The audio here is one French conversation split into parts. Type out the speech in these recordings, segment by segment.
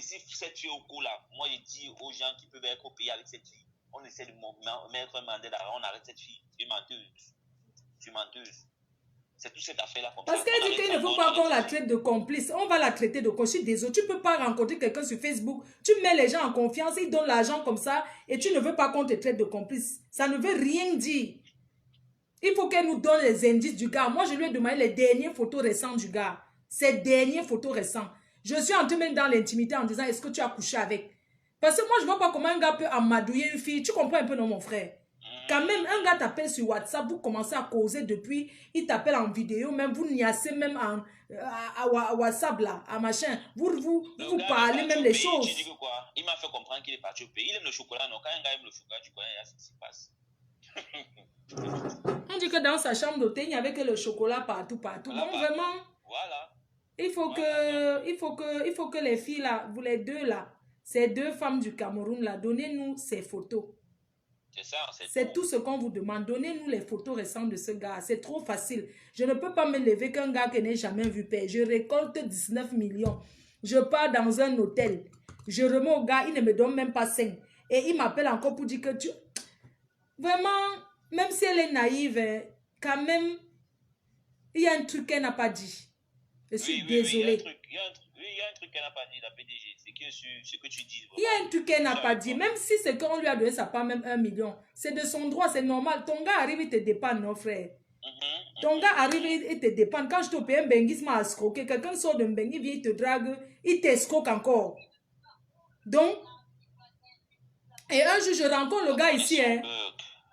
Et si cette fille est au cours là, moi je dis aux gens qui peuvent être au pays avec cette fille, on essaie de mettre un mandat d'arrêt, on arrête cette fille. Tu es menteuse. Tu es menteuse. C'est toute cette affaire-là comme Parce ça. qu'elle dit qu'il ne faut pas qu'on la traite de complice. On va la traiter de complice. Désolé, tu ne peux pas rencontrer quelqu'un sur Facebook. Tu mets les gens en confiance, ils donnent l'argent comme ça et tu ne veux pas qu'on te traite de complice. Ça ne veut rien dire. Il faut qu'elle nous donne les indices du gars. Moi, je lui ai demandé les dernières photos récentes du gars. Ces dernières photos récentes. Je suis entrée même dans l'intimité en disant, est-ce que tu as couché avec? Parce que moi, je ne vois pas comment un gars peut amadouiller une fille. Tu comprends un peu, non, mon frère? Quand même, un gars t'appelle sur WhatsApp, vous commencez à causer depuis, il t'appelle en vidéo, même vous niassez même à WhatsApp là, à machin. Vous parlez même les choses. Tu dis que quoi? Il m'a fait comprendre qu'il est parti au pays. Il aime le chocolat, non? Quand un gars aime le chocolat, tu connais ce qui se passe. On dit que dans sa chambre d'hôtel, il n'y avait que le chocolat partout. Voilà, bon, vraiment, voilà. Il faut que les filles là, vous les deux là, ces deux femmes du Cameroun là, donnez-nous ces photos. C'est ça, c'est tout ce qu'on vous demande. Donnez-nous les photos récentes de ce gars. C'est trop facile. Je ne peux pas me lever qu'un gars qui n'est jamais vu père. Je récolte 19 millions. Je pars dans un hôtel. Je remets au gars, il ne me donne même pas 5. Et il m'appelle encore pour dire que tu... Vraiment, même si elle est naïve, quand même, il y a un truc qu'elle n'a pas dit. Je suis désolée. Il y a un truc qu'elle n'a pas dit, la PDG. C'est que ce que tu dis. Vraiment. Il y a un truc qu'elle n'a pas dit. Même si c'est qu'on lui a donné sa part, même 1 million. C'est de son droit, c'est normal. Ton gars arrive, il te dépanne, non, frère. Ton gars arrive, il te dépanne. Quand je te paye un benguis, m'a escroqué. Quelqu'un sort d'un benguis, vient, il te drague, il t'escroque encore. Donc, et un jour, je rencontre le gars ici, hein.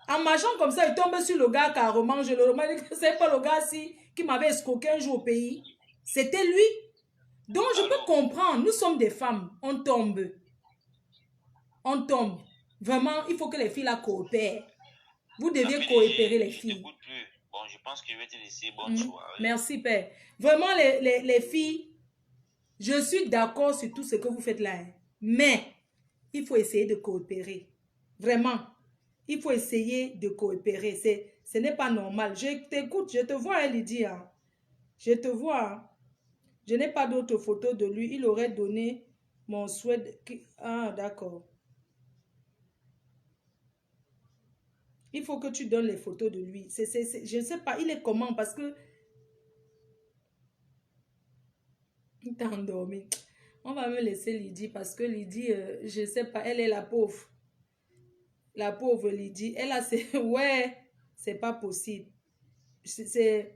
En marchant comme ça, il tombe sur le gars carrément. Je le remarque, c'est pas le gars ici qui m'avait escroqué un jour au pays. C'était lui. Donc, je peux comprendre. Nous sommes des femmes. On tombe. On tombe. Vraiment, il faut que les filles la coopèrent. Vous devez coopérer, les filles. Bon, je pense que je vais te laisser. Bonne soirée. Merci, Père. Vraiment, les filles, je suis d'accord sur tout ce que vous faites là. Mais, il faut essayer de coopérer. Vraiment. Il faut essayer de coopérer. Ce n'est pas normal. Je t'écoute, je te vois, Lydie. Hein. Je te vois. Hein. Je n'ai pas d'autres photos de lui. Il aurait donné mon souhait. Ah, d'accord. Il faut que tu donnes les photos de lui. Je ne sais pas, il est comment parce que... Il t'a endormi. On va me laisser Lydie parce que Lydie, je ne sais pas, elle est la pauvre. La pauvre Lydie. Elle a... Ouais, c'est pas possible. C'est...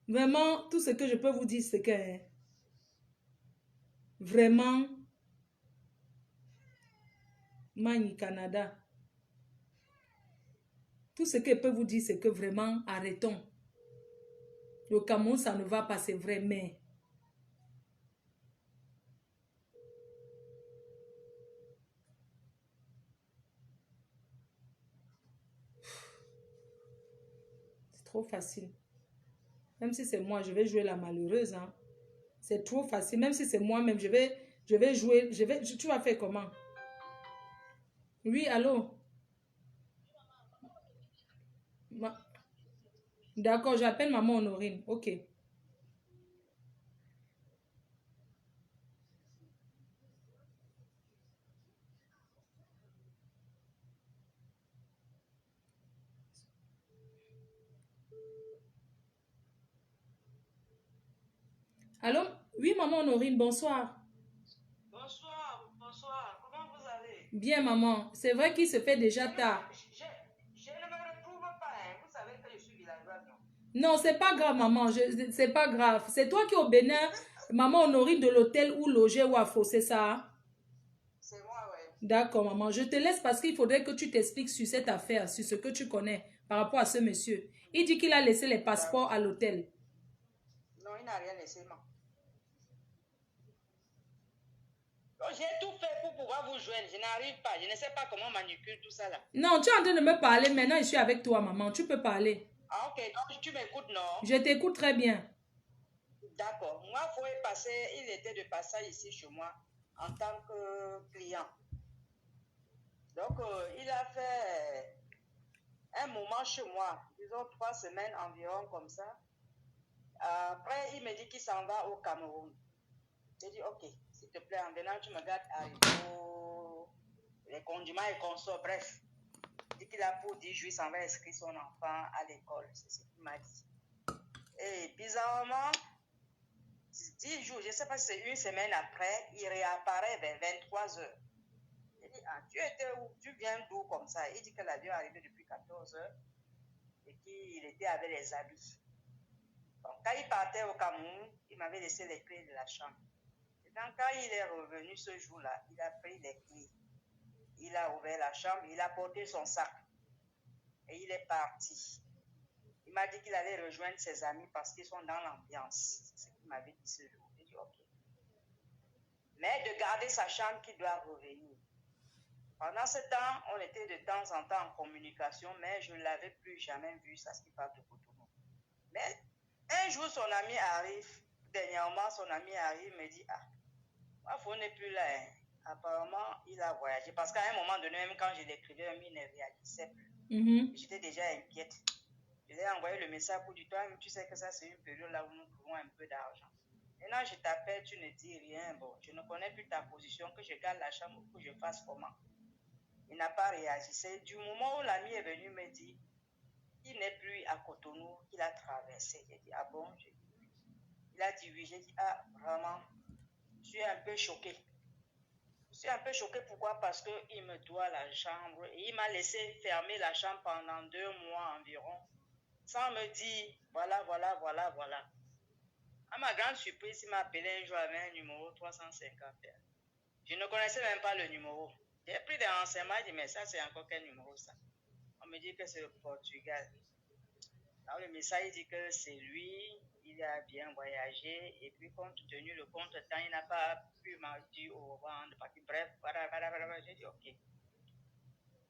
Vraiment, tout ce que je peux vous dire, c'est que... Vraiment... Mani Canada. Tout ce que je peux vous dire, c'est que vraiment, arrêtons. Le Cameroun, ça ne va pas, c'est vrai, mais... C'est trop facile. Même si c'est moi, je vais jouer la malheureuse. Hein. C'est trop facile. Même si c'est moi-même, je vais jouer. Tu vas faire comment? Oui, allô? D'accord, j'appelle maman Honorine. Ok. Allô? Oui, maman Honorine, bonsoir. Bonsoir, bonsoir. Comment vous allez? Bien, maman. C'est vrai qu'il se fait déjà tard. Je ne me retrouve pas, hein. Vous savez que je suis villageoise, non? Non, c'est pas grave, maman. C'est pas grave. C'est toi qui es au Bénin, maman Honorine, de l'hôtel où loger ou à Faux, c'est ça? C'est moi, oui. D'accord, maman. Je te laisse parce qu'il faudrait que tu t'expliques sur cette affaire, sur ce que tu connais par rapport à ce monsieur. Il dit qu'il a laissé les passeports à l'hôtel. Non, il n'a rien laissé, non. J'ai tout fait pour pouvoir vous joindre. Je n'arrive pas. Je ne sais pas comment manipuler tout ça là. Non, tu es en train de me parler. Maintenant, je suis avec toi, maman. Tu peux parler. Ah, ok. Donc, tu m'écoutes, non? Je t'écoute très bien. D'accord. Moi, il était de passage ici chez moi en tant que client. Donc, il a fait un moment chez moi, disons 3 semaines environ comme ça. Après, il me dit qu'il s'en va au Cameroun. J'ai dit, ok, s'il te te plaît, en venant, tu me gardes à les condiments et consorts, bref. Il dit qu'il a pour 10 jours, il s'en va inscrire son enfant à l'école. C'est ce qu'il m'a dit. Et bizarrement, 10 jours, je ne sais pas si c'est une semaine après, il réapparaît vers 23 heures. Il dit, ah, tu étais où? Tu viens d'où comme ça? Il dit que l'avion est arrivé depuis 14 heures et qu'il était avec les habits. Donc, quand il partait au Cameroun, il m'avait laissé les clés de la chambre. Et donc, quand il est revenu ce jour-là, il a pris les clés. Il a ouvert la chambre, il a porté son sac et il est parti. Il m'a dit qu'il allait rejoindre ses amis parce qu'ils sont dans l'ambiance. C'est ce qu'il m'avait dit ce jour. J'ai dit, ok. Mais de garder sa chambre qu'il doit revenir. Pendant ce temps, on était de temps en temps en communication, mais je ne l'avais plus jamais vu, ça ce qui parle de Cotonou. Mais un jour, son ami arrive, dernièrement, son ami arrive, me dit, ah, ma fille n'est plus là. Hein. Apparemment, il a voyagé. Parce qu'à un moment donné, même quand je l'écrivais, il ne réalisait plus. J'étais déjà inquiète. Je lui ai envoyé le message pour dire, toi, tu sais que ça, c'est une période là où nous trouvons un peu d'argent. Maintenant, je t'appelle, tu ne dis rien. Bon, je ne connais plus ta position, que je garde la chambre, que je fasse comment. Il n'a pas réagi. C'est du moment où l'ami est venu me dire qu'il n'est plus à Cotonou, qu'il a traversé. J'ai dit, ah bon? Il a dit oui. J'ai dit, ah, vraiment, je suis un peu choquée. Je suis un peu choquée, pourquoi? Parce qu'il me doit la chambre et il m'a laissé fermer la chambre pendant 2 mois environ, sans me dire, voilà. À ma grande surprise, il m'a appelé un jour avec un numéro 351. Je ne connaissais même pas le numéro. J'ai pris des renseignements, j'ai dit, mais ça, c'est encore quel numéro ça? On me dit que c'est le Portugal. Alors, le message dit que c'est lui, il a bien voyagé, et puis compte tenu le contre-temps, il n'a pas pu m'en dire au revoir. Bref, voilà, j'ai dit, ok.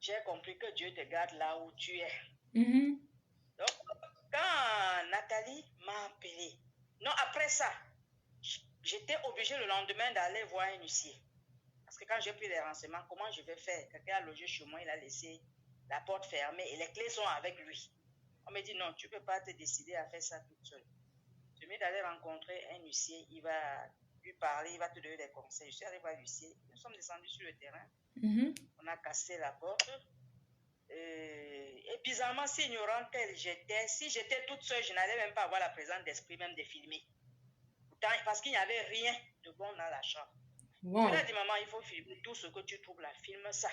J'ai compris que Dieu te garde là où tu es. Donc, quand Nathalie m'a appelé, non, après ça, j'étais obligée le lendemain d'aller voir un huissier. Parce que quand j'ai pris les renseignements, comment je vais faire? Quelqu'un a logé chez moi, il a laissé la porte fermée et les clés sont avec lui. On me dit non, tu ne peux pas te décider à faire ça toute seule. Je vais d'aller rencontrer un huissier, il va lui parler, il va te donner des conseils. Je suis allée voir l'huissier, nous sommes descendus sur le terrain, on a cassé la porte. Et bizarrement, si ignorante telle j'étais, si j'étais toute seule, je n'allais même pas avoir la présence d'esprit même de filmer. Pourtant, parce qu'il n'y avait rien de bon dans la chambre. Wow. Je lui ai dit, maman, il faut filmer tout ce que tu trouves là, filme ça.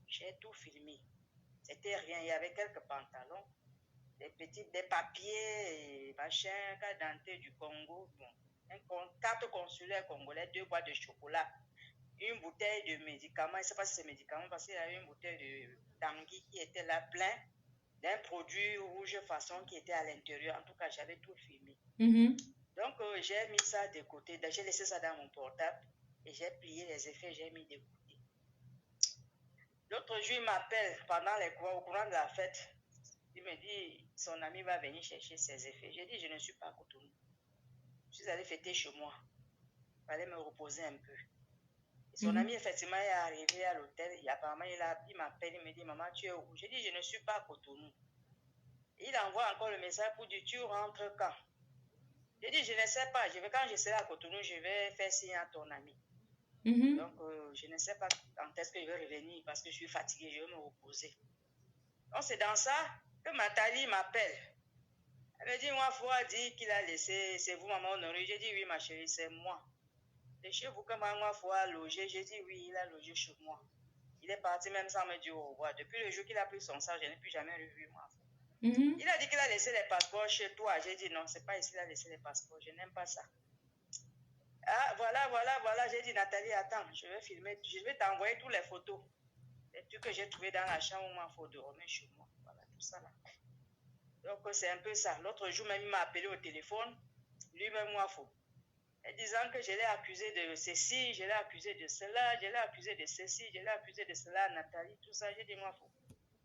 J'ai tout filmé. C'était rien, il y avait quelques pantalons, des papiers, machin, carte d'identité du Congo, bon, carte consulaire congolaise, 2 boîtes de chocolat, une bouteille de médicaments, je ne sais pas si c'est médicaments, parce qu'il y avait une bouteille de Tanguy qui était là plein d'un produit rouge façon qui était à l'intérieur. En tout cas, j'avais tout filmé. Donc, j'ai mis ça de côté, j'ai laissé ça dans mon portable et j'ai plié les effets, j'ai mis de côté. L'autre jour, il m'appelle au courant de la fête. Il me dit, son ami va venir chercher ses effets. J'ai dit, je ne suis pas à Cotonou. Je suis allée fêter chez moi. Il fallait me reposer un peu. Et son ami, effectivement, est arrivé à l'hôtel. Et apparemment, il m'appelle, il me dit, maman, tu es où? J'ai dit, je ne suis pas à Cotonou. Et il envoie encore le message pour dire, tu rentres quand? J'ai dit, je ne sais pas. Quand je serai à Cotonou, je vais faire signe à ton ami. Donc, je ne sais pas quand est-ce que je vais revenir parce que je suis fatiguée, je vais me reposer. Donc, c'est dans ça que Nathalie m'appelle. Elle me dit, moi, Foua dit qu'il a laissé, c'est vous, maman Honorée. J'ai dit, oui, ma chérie, c'est moi. C'est chez vous que maman Foua a logé. J'ai dit, oui, il a logé chez moi. Il est parti même sans me dire au revoir. Depuis le jour qu'il a pris son sac, je n'ai plus jamais revu moi. Il a dit qu'il a laissé les passeports chez toi. J'ai dit, non, c'est pas ici qu'il a laissé les passeports. Je n'aime pas ça. Ah, voilà. J'ai dit, Nathalie, attends, je vais filmer. Je vais t'envoyer toutes les photos. Les trucs que j'ai trouvés dans la chambre où il faut dormir chez moi. Voilà, tout ça là. Donc, c'est un peu ça. L'autre jour, même, il m'a appelé au téléphone. Lui-même, moi, faut. Et disant que je l'ai accusé de ceci, je l'ai accusé de cela, je l'ai accusé de ceci, je l'ai accusé de cela, Nathalie, tout ça. J'ai dit, moi, faut.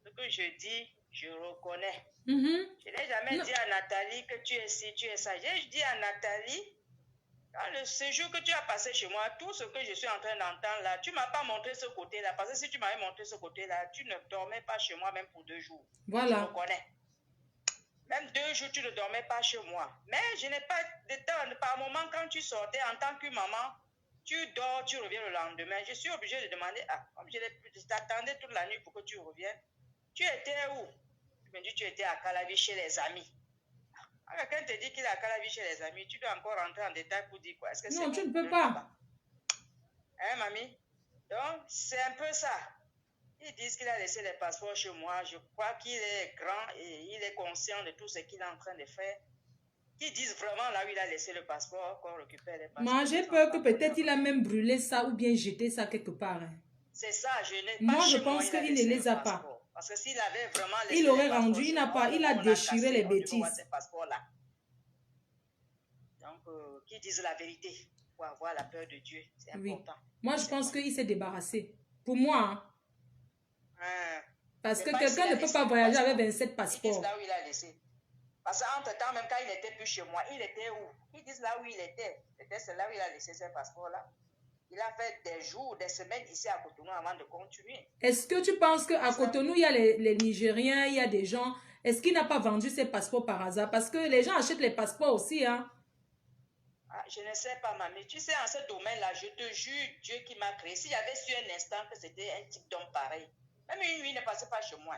Ce que je dis, je reconnais. Je n'ai jamais dit à Nathalie que tu es ci, tu es ça. J'ai dit à Nathalie, dans le séjour que tu as passé chez moi, tout ce que je suis en train d'entendre là, tu ne m'as pas montré ce côté-là. Parce que si tu m'avais montré ce côté-là, tu ne dormais pas chez moi même pour 2 jours. Voilà. Je reconnais. Même 2 jours, tu ne dormais pas chez moi. Mais je n'ai pas de temps. Par moment, quand tu sortais en tant que maman, Tu dors, tu reviens le lendemain. Je suis obligée de demander, comme je t'attendais toute la nuit pour que tu reviennes. Tu étais où? Tu me dis, tu étais à Calavi chez les amis. Quelqu'un te dit qu'il est à Calavi chez les amis, tu dois encore rentrer en détail pour dire quoi? Est-ce que non, tu ne peux pas. Hein, mamie? Donc, c'est un peu ça. Ils disent qu'il a laissé les passeports chez moi. Je crois qu'il est grand et il est conscient de tout ce qu'il est en train de faire. Ils disent vraiment là où il a laissé le passeport, qu'on récupère les passeports. Moi, j'ai peur que peut-être il a même brûlé ça ou bien jeté ça quelque part. Hein. C'est ça, je n'ai pas. Moi, je pense qu'il ne les a pas. Parce que s'il avait vraiment laissé il aurait rendu, il n'a pas, il a déchiré les bêtises. Ces passeports-là. Donc, qu'ils disent la vérité pour avoir la peur de Dieu. C'est important. Moi, je pense qu'il s'est débarrassé. Pour moi, hein. Parce que quelqu'un ne peut pas voyager avec 27 passeports. Ils disent là où il a laissé. Parce qu'entre-temps, même quand il n'était plus chez moi, il était où? Ils disent là où il était. C'est là où il a laissé ses passeports-là. Il a fait des jours, des semaines ici à Cotonou avant de continuer. Est-ce que tu penses qu'à Cotonou, il y a les Nigériens, il y a des gens... Est-ce qu'il n'a pas vendu ses passeports par hasard? Parce que les gens achètent les passeports aussi, hein? Je ne sais pas, mamie. Tu sais, en ce domaine-là, je te jure, Dieu qui m'a créé. S'il y avait su un instant que c'était un type d'homme pareil, même une nuit ne passait pas chez moi.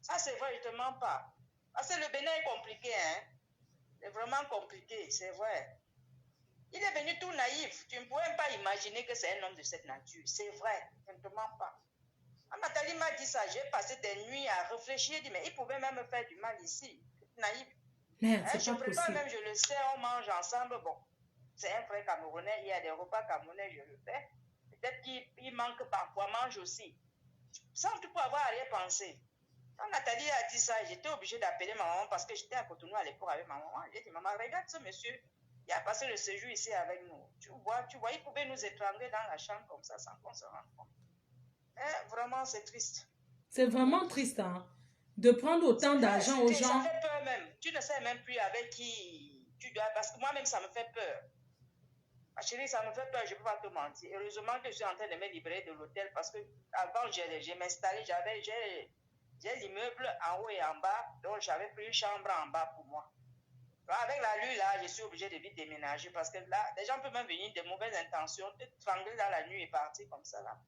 Ça, c'est vrai, je ne te mens pas. Parce que le Bénin est compliqué, hein? C'est vraiment compliqué, c'est vrai. Il est venu tout naïf. Tu ne pouvais même pas imaginer que c'est un homme de cette nature. C'est vrai, je ne te mens pas. Amatali m'a dit ça. J'ai passé des nuits à réfléchir. Dit, mais il pouvait même me faire du mal ici. Naïf. Je prépare même, je le sais, on mange ensemble. Bon, c'est un frère camerounais. Il y a des repas camerounais, je le fais. Peut-être qu'il manque parfois, mange aussi. Sans tout avoir à rien penser. Quand Nathalie a dit ça, j'étais obligée d'appeler ma maman parce que j'étais à Cotonou à l'époque avec ma maman. J'ai dit, maman, regarde ce monsieur. Il a passé le séjour ici avec nous. Tu vois, il pouvait nous étrangler dans la chambre comme ça sans qu'on se rende compte. Vraiment, c'est triste. C'est vraiment triste, hein, de prendre autant d'argent aux gens. Ça fait peur même. Tu ne sais même plus avec qui tu dois... Parce que moi-même, ça me fait peur. Ma chérie, ça me fait peur, je ne peux pas te mentir. Heureusement que je suis en train de me libérer de l'hôtel parce que avant, j'ai m'installé, j'ai l'immeuble en haut et en bas, donc j'avais pris une chambre en bas pour moi. Avec la lue, là, je suis obligée de vite déménager parce que là, les gens peuvent même venir de mauvaises intentions, te trangler dans la nuit et partir comme ça, là.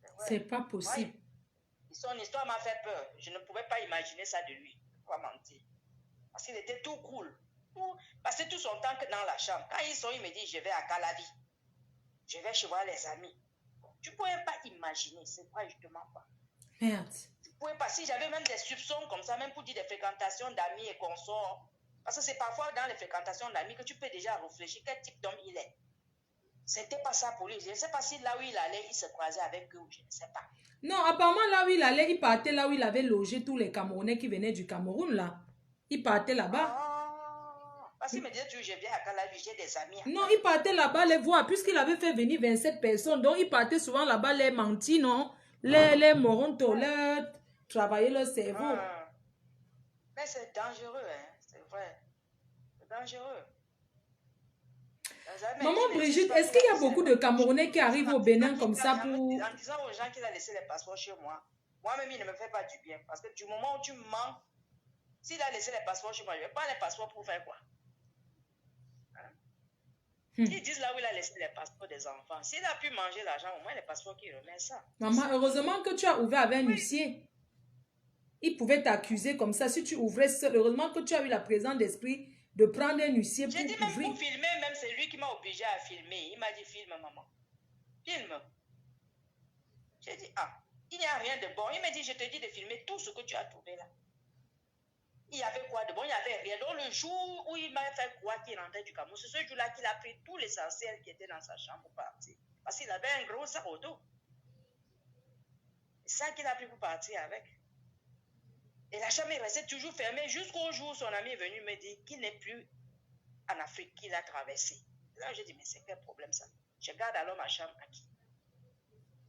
Ouais. C'est pas possible. Ouais. Son histoire m'a fait peur. Je ne pouvais pas imaginer ça de lui. Je ne peux pas mentir. Parce qu'il était tout cool. Passait tout son temps que dans la chambre. Quand ils sont, il me dit, je vais à Calavi. Je vais chez voir les amis. Tu ne pouvais pas imaginer. C'est pas justement pas. Merde. Tu ne pouvais pas. Si j'avais même des soupçons comme ça, même pour dire des fréquentations d'amis et consorts. Parce que c'est parfois dans les fréquentations d'amis que tu peux déjà réfléchir quel type d'homme il est. C'était pas ça pour lui. Je ne sais pas si là où il allait, il se croisait avec eux ou je ne sais pas. Non, apparemment là où il allait, il partait là où il avait logé tous les Camerounais qui venaient du Cameroun là. Il partait là-bas. Parce qu'il me disait, je viens à Calavi, j'ai des amis. Non, il partait là-bas les voir, puisqu'il avait fait venir 27 personnes. Donc il partait souvent là-bas les mentir, non? Les morontos, les travailler leur cerveau. Mais c'est dangereux, hein. C'est vrai. C'est dangereux. Maman Brigitte, est-ce qu'il y a beaucoup de Camerounais qui arrivent au Bénin comme ça pour... En disant aux gens qu'il a laissé les passeports chez moi, moi-même, il ne me fait pas du bien. Parce que du moment où tu mens, s'il a laissé les passeports chez moi, je ne vais pas les passeports pour faire quoi? Hein? Ils disent là où il a laissé les passeports des enfants. S'il a pu manger l'argent, au moins les passeports qu'il remet ça. Maman, heureusement que tu as ouvert avec un huissier. Il pouvait t'accuser comme ça si tu ouvrais seul. Heureusement que tu as eu la présence d'esprit de prendre un huissier pour ouvrir. J'ai dit même pour filmer, même c'est lui qui m'a obligé à filmer. Il m'a dit filme maman. Filme. J'ai dit il n'y a rien de bon. Il m'a dit je te dis de filmer tout ce que tu as trouvé là. Il y avait quoi de bon? Il n'y avait rien. Donc le jour où il m'a fait croire qu'il rentrait du Cameroun, c'est ce jour-là qu'il a pris tout l'essentiel qui était dans sa chambre pour partir. Parce qu'il avait un gros sac au dos. C'est ça qu'il a pris pour partir avec. Et la chambre est restée toujours fermée jusqu'au jour où son ami est venu me dire qu'il n'est plus en Afrique, qu'il a traversé. Là, j'ai dit, mais c'est quel problème ça? Je garde alors ma chambre à qui?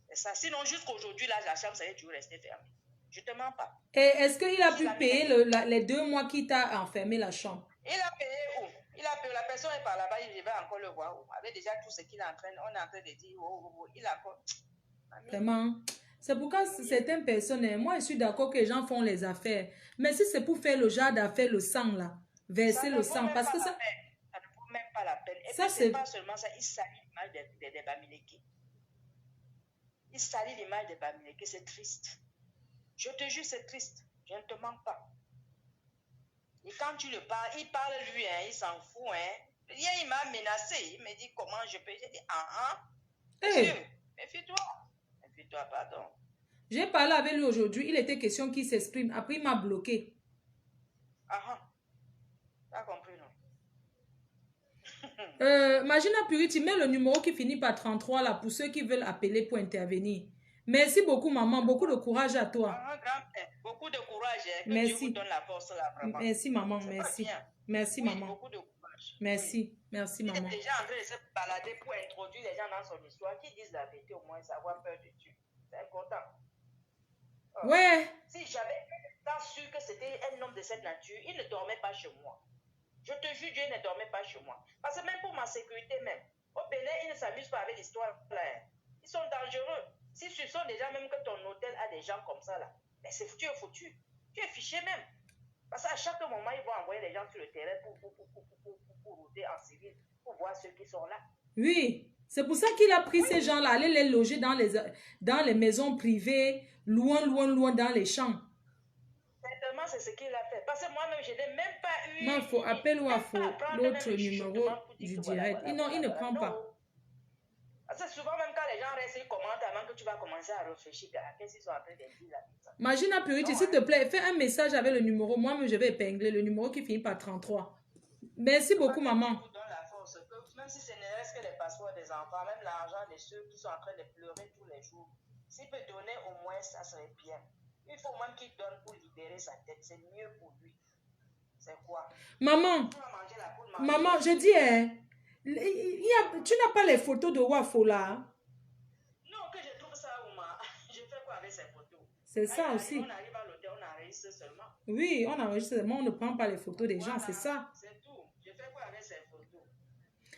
C'est ça. Sinon, jusqu'aujourd'hui, là, la chambre, ça est toujours restée fermée. Je ne te mens pas. Et est-ce qu'il a pu payer les 2 mois qu'il t'a enfermé la chambre? Il a payé où? Il a payé. La personne est par là-bas, il va encore le voir où? Avec déjà tout ce qu'il est en train, on est en train de dire, il a encore... Vraiment. C'est pourquoi certaines personnes, moi je suis d'accord que les gens font les affaires. Mais si c'est pour faire le genre d'affaires, le sang là, verser le sang, parce que ça... Ça ne vaut même pas la peine. Et ça, c'est pas seulement ça, il salit l'image des Bamileke. Il salit l'image des Bamileke, c'est triste. Je te jure, c'est triste. Je ne te mens pas. Et quand tu le parles, il parle lui, hein, il s'en fout. Hein. Hier, il m'a menacé. Il me dit comment je peux. J'ai dit, monsieur, méfie-toi. Méfie-toi, pardon. J'ai parlé avec lui aujourd'hui. Il était question qu'il s'exprime. Après, il m'a bloqué. T'as compris, non? Magina Puri, tu mets le numéro qui finit par 33 là pour ceux qui veulent appeler pour intervenir. Merci beaucoup, maman. Beaucoup de courage à toi. Grand-père, beaucoup de courage. Que merci. Dieu vous donne la force là, vraiment. Merci, maman. Merci. Merci, maman. Beaucoup de courage. Merci. Merci, maman. Il est déjà en train de se balader pour introduire les gens dans son histoire qui disent la vérité, au moins savoir peur de Dieu. C'est important. Ouais. Si j'avais tant su que c'était un homme de cette nature, il ne dormait pas chez moi. Je te jure, Dieu ne dormait pas chez moi. Parce que même pour ma sécurité même, au Bénin, ils ne s'amusent pas avec l'histoire là. Ils sont dangereux. Si tu sens déjà même que ton hôtel a des gens comme ça là, mais tu es foutu. Tu es fiché même. Parce qu'à chaque moment, ils vont envoyer les gens sur le terrain pour router en civil, pour voir ceux qui sont là. Oui, c'est pour ça qu'il a pris ces gens-là, aller les loger dans les maisons privées, loin dans les champs. Certainement, c'est ce qu'il a fait. Parce que moi-même, je n'ai même pas eu... Non, il faut appeler ou il faut l'autre numéro du direct. Non, il ne prend pas. Parce que souvent, même quand les gens restent, ils commentent avant que tu vas commencer à réfléchir à qu'est-ce qu'ils sont en train de dire là. Magina Purity, s'il te plaît, fais un message avec le numéro. Moi-même, je vais épingler le numéro qui finit par 33. Merci beaucoup, maman. Même si ce ne reste que les passeports des enfants, même l'argent de ceux qui sont en train de pleurer tous les jours, s'il peut donner au moins, ça serait bien. Il faut même qu'il donne pour libérer sa tête. C'est mieux pour lui. C'est quoi? Maman, je dis, tu n'as pas les photos de Wafo là? Non, que je trouve ça, Ouma. Je fais quoi avec ces photos? C'est ça aussi. On arrive à l'hôtel, on enregistre seulement. Oui, on enregistre seulement, on ne prend pas les photos des gens, c'est ça. C'est tout. Je fais quoi avec ces photos?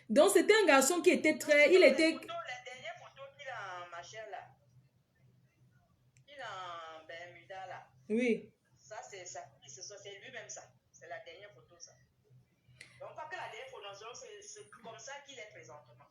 Donc, c'était un garçon qui était très... Il était... Les dernières photos qu'il a en machin là. Il a en Bermuda là. Oui. Ça, c'est ça. C'est lui-même ça. C'est la dernière photo ça. Donc, pas que la dernière photo, c'est comme ça qu'il est présentement.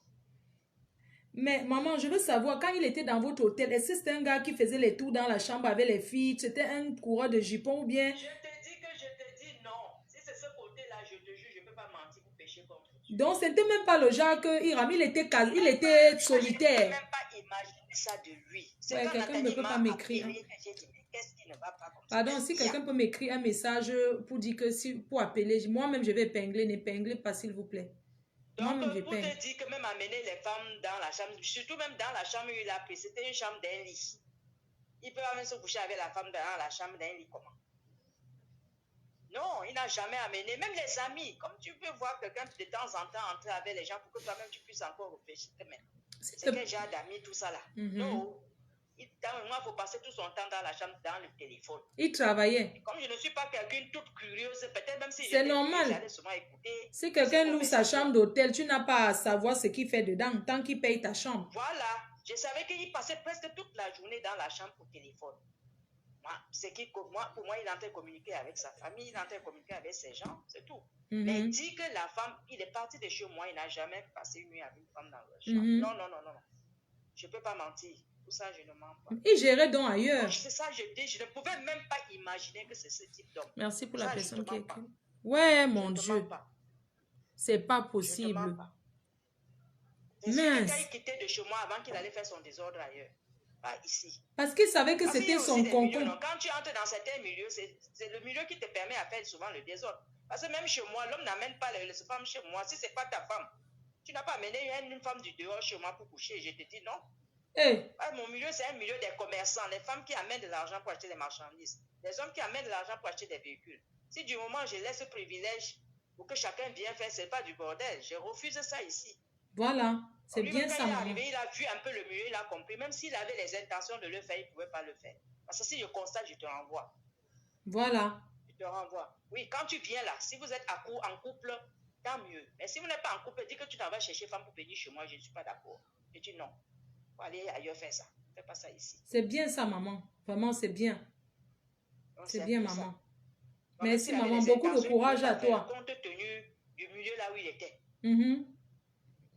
Mais maman, je veux savoir, quand il était dans votre hôtel, est-ce que c'était un gars qui faisait les tours dans la chambre avec les filles? C'était un coureur de jupon ou bien... Je te dis non. Si c'est ce côté-là, je te jure, je ne peux pas mentir pour pécher contre Dieu. Donc, c'était même pas le genre que Hiram, il était solitaire. Je ne peux même pas imaginer ça de lui. Ouais, quelqu'un ne peut pas m'écrire. Qu'est-ce qui ne va pas comme Pardon, si quelqu'un peut m'écrire un message pour dire que pour appeler, moi-même je vais épingler, n'épinglez pas s'il vous plaît. Donc, pour te dire que même amener les femmes dans la chambre, surtout même dans la chambre où il a pris, c'était une chambre d'un lit. Il peut même se coucher avec la femme dans la chambre d'un lit, comment? Non, il n'a jamais amené, même les amis, comme tu peux voir quelqu'un de temps en temps entrer avec les gens pour que toi-même tu puisses encore réfléchir. C'est quel genre d'amis, tout ça là? Non. Moi, il faut passer tout son temps dans la chambre, dans le téléphone. Il travaillait. Et comme je ne suis pas quelqu'un toute curieuse, peut-être même si c'est normal. J'allais souvent écouter. Si quelqu'un loue sa chambre d'hôtel, tu n'as pas à savoir ce qu'il fait dedans, tant qu'il paye ta chambre. Voilà. Je savais qu'il passait presque toute la journée dans la chambre au téléphone. Pour moi, il est en train de communiquer avec sa famille, il est en train de communiquer avec ses gens, c'est tout. Mais il dit que la femme, il est parti de chez moi, il n'a jamais passé une nuit avec une femme dans la chambre. Non. Je ne peux pas mentir. Pour ça, je ne mens pas. Il gérait donc ailleurs. C'est ça, je dis, je ne pouvais même pas imaginer que c'est ce type d'homme. Merci pour la personne qui écrit. Ouais, mon Dieu. C'est pas possible. Mais quelqu'un quittait de chez moi avant qu'il allait faire son désordre ailleurs. Pas ici. Parce qu'il savait que c'était son concours. Quand tu entres dans certains milieux, c'est le milieu qui te permet à faire souvent le désordre. Parce que même chez moi, l'homme n'amène pas les femmes chez moi. Si ce n'est pas ta femme, tu n'as pas amené une femme du dehors chez moi pour coucher. Je te dis non. Mon milieu, c'est un milieu des commerçants. Les femmes qui amènent de l'argent pour acheter des marchandises. Les hommes qui amènent de l'argent pour acheter des véhicules. Si du moment je laisse ce privilège pour que chacun vienne faire, ce n'est pas du bordel. Je refuse ça ici. Voilà, c'est bien ça. Quand il est arrivé, il a vu un peu le milieu, il a compris. Même s'il avait les intentions de le faire, il ne pouvait pas le faire. Parce que si je constate, je te renvoie. Voilà. Je te renvoie. Oui, quand tu viens là, si vous êtes en couple, tant mieux. Mais si vous n'êtes pas en couple, dis que tu t'en vas chercher femme pour venir chez moi, je ne suis pas d'accord. Je dis non. Faut aller ailleurs faire ça. Fais pas ça ici. C'est bien ça, maman. Vraiment, c'est bien. C'est bien, maman. Merci, maman. Beaucoup de courage à toi. Compte tenu du milieu là où il était.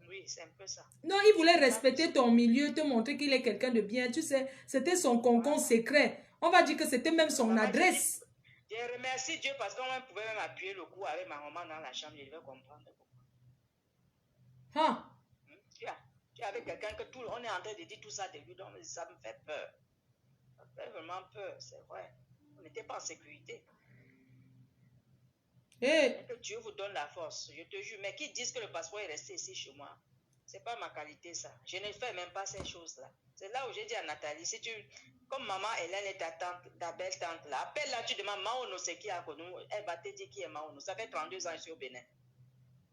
Oui. c'est un peu ça. Non, il voulait respecter ton milieu, te montrer qu'il est quelqu'un de bien. Tu sais, c'était son concon secret. On va dire que c'était même son adresse. Je remercie Dieu parce qu'on pouvait même appuyer le cou avec ma maman dans la chambre. Je devais comprendre. Ah. Tu es avec quelqu'un que on est en train de dire tout ça de lui, donc ça me fait peur. Ça me fait vraiment peur, c'est vrai. On n'était pas en sécurité. Hey. Que Dieu vous donne la force, je te jure. Mais qui disent que le passeport est resté ici chez moi? C'est pas ma qualité, ça. Je ne fais même pas ces choses-là. C'est là où j'ai dit à Nathalie, si tu, comme maman Hélène est ta tante, ta belle tante là, appelle-la, tu demandes Maono, c'est qui à Konou? Elle va te dire qui est Maono. Ça fait 32 ans que je suis au Bénin.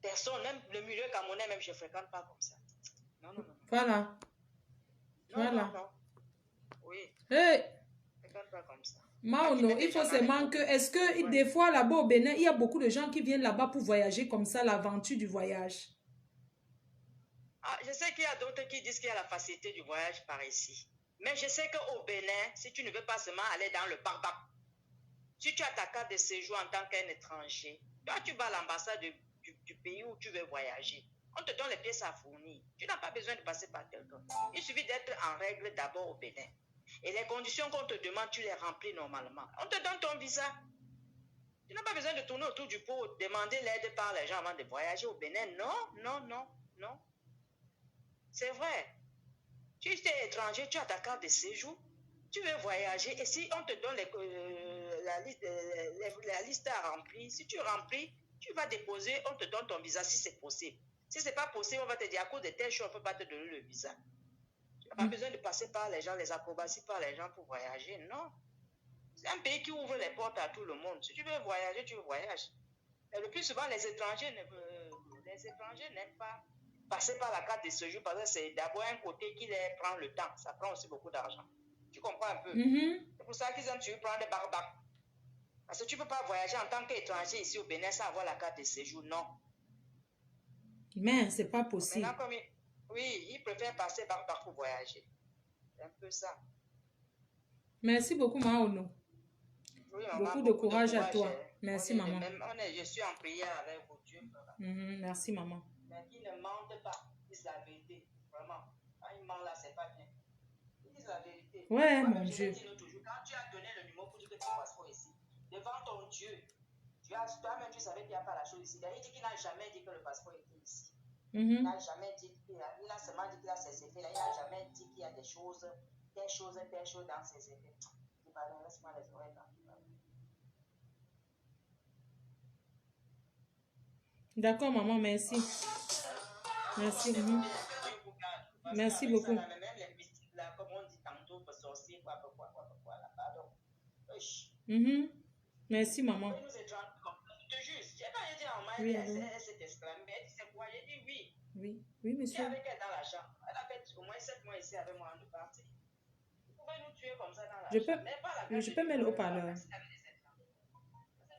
Personne, même le milieu camerounais, même je ne fréquente pas comme ça. Non, non, non. Voilà. Non, voilà. non, non. Oui. Hey. Je ne fréquente pas comme ça. Maono, il faut seulement que, est-ce que des fois là-bas au Bénin, il y a beaucoup de gens qui viennent là-bas pour voyager comme ça, l'aventure du voyage? Ah, je sais qu'il y a d'autres qui disent qu'il y a la facilité du voyage par ici. Mais je sais qu'au Bénin, si tu ne veux pas seulement aller dans le parc, si tu as ta carte de séjour en tant qu'un étranger, toi tu vas à l'ambassade du pays où tu veux voyager. On te donne les pièces à fournir. Tu n'as pas besoin de passer par quelqu'un. Il suffit d'être en règle d'abord au Bénin. Et les conditions qu'on te demande, tu les remplis normalement. On te donne ton visa. Tu n'as pas besoin de tourner autour du pot, demander l'aide par les gens avant de voyager au Bénin. Non, non, non, non. C'est vrai. Tu es étranger, tu as ta carte de séjour, tu veux voyager et si on te donne la liste à remplir, si tu remplis, tu vas déposer, on te donne ton visa si c'est possible. Si ce n'est pas possible, on va te dire à cause de telle chose, on ne peut pas te donner le visa. Tu n'as pas besoin de passer par les gens, les acrobaties par les gens pour voyager, non. C'est un pays qui ouvre les portes à tout le monde. Si tu veux voyager, tu voyages. Et le plus souvent, les étrangers n'aiment pas passer par la carte de séjour parce que c'est d'abord un côté qui les prend le temps. Ça prend aussi beaucoup d'argent. Tu comprends un peu? C'est pour ça qu'ils aiment toujours prendre des barbacs. Parce que tu ne peux pas voyager en tant qu'étranger ici au Bénin sans avoir la carte de séjour, non. Mais c'est pas possible. Oui, ils préfèrent passer barbac pour voyager. C'est un peu ça. Merci beaucoup, Maono. Oui, maman, beaucoup de courage à toi. Merci, maman. Je suis en prière avec vous, Dieu. Merci, maman. Mais qui ne mentent pas, disent la vérité. Vraiment. Quand ils mentent là, c'est pas bien. Ils disent la vérité. Ouais, mon Dieu. Quand tu as donné le numéro pour dire que tu passes passeport ici, devant ton Dieu, toi-même tu savais qu'il n'y a pas la chose ici. Il dit qu'il n'a jamais dit que le passeport était ici. Il n'a jamais dit qu'il a seulement dit qu'il a ses effets. Là. Il n'a jamais dit qu'il y a des choses, telle chose dans ses effets. Laisse-moi les oreilles là. D'accord, maman, merci. Merci. Merci beaucoup. Comme on dit tantôt, sorcier, quoi, pardon. Merci, maman. Je te jure, j'ai pas été en main, oui, elle s'est exclamée, elle dit c'est quoi? J'ai dit oui. Oui, oui, monsieur. J'étais avec elle dans la chambre. Elle a fait au moins 7 mois ici avec moi en partie. Vous pouvez nous tuer comme ça dans la chambre. Je peux mettre le haut-parleur. Parce que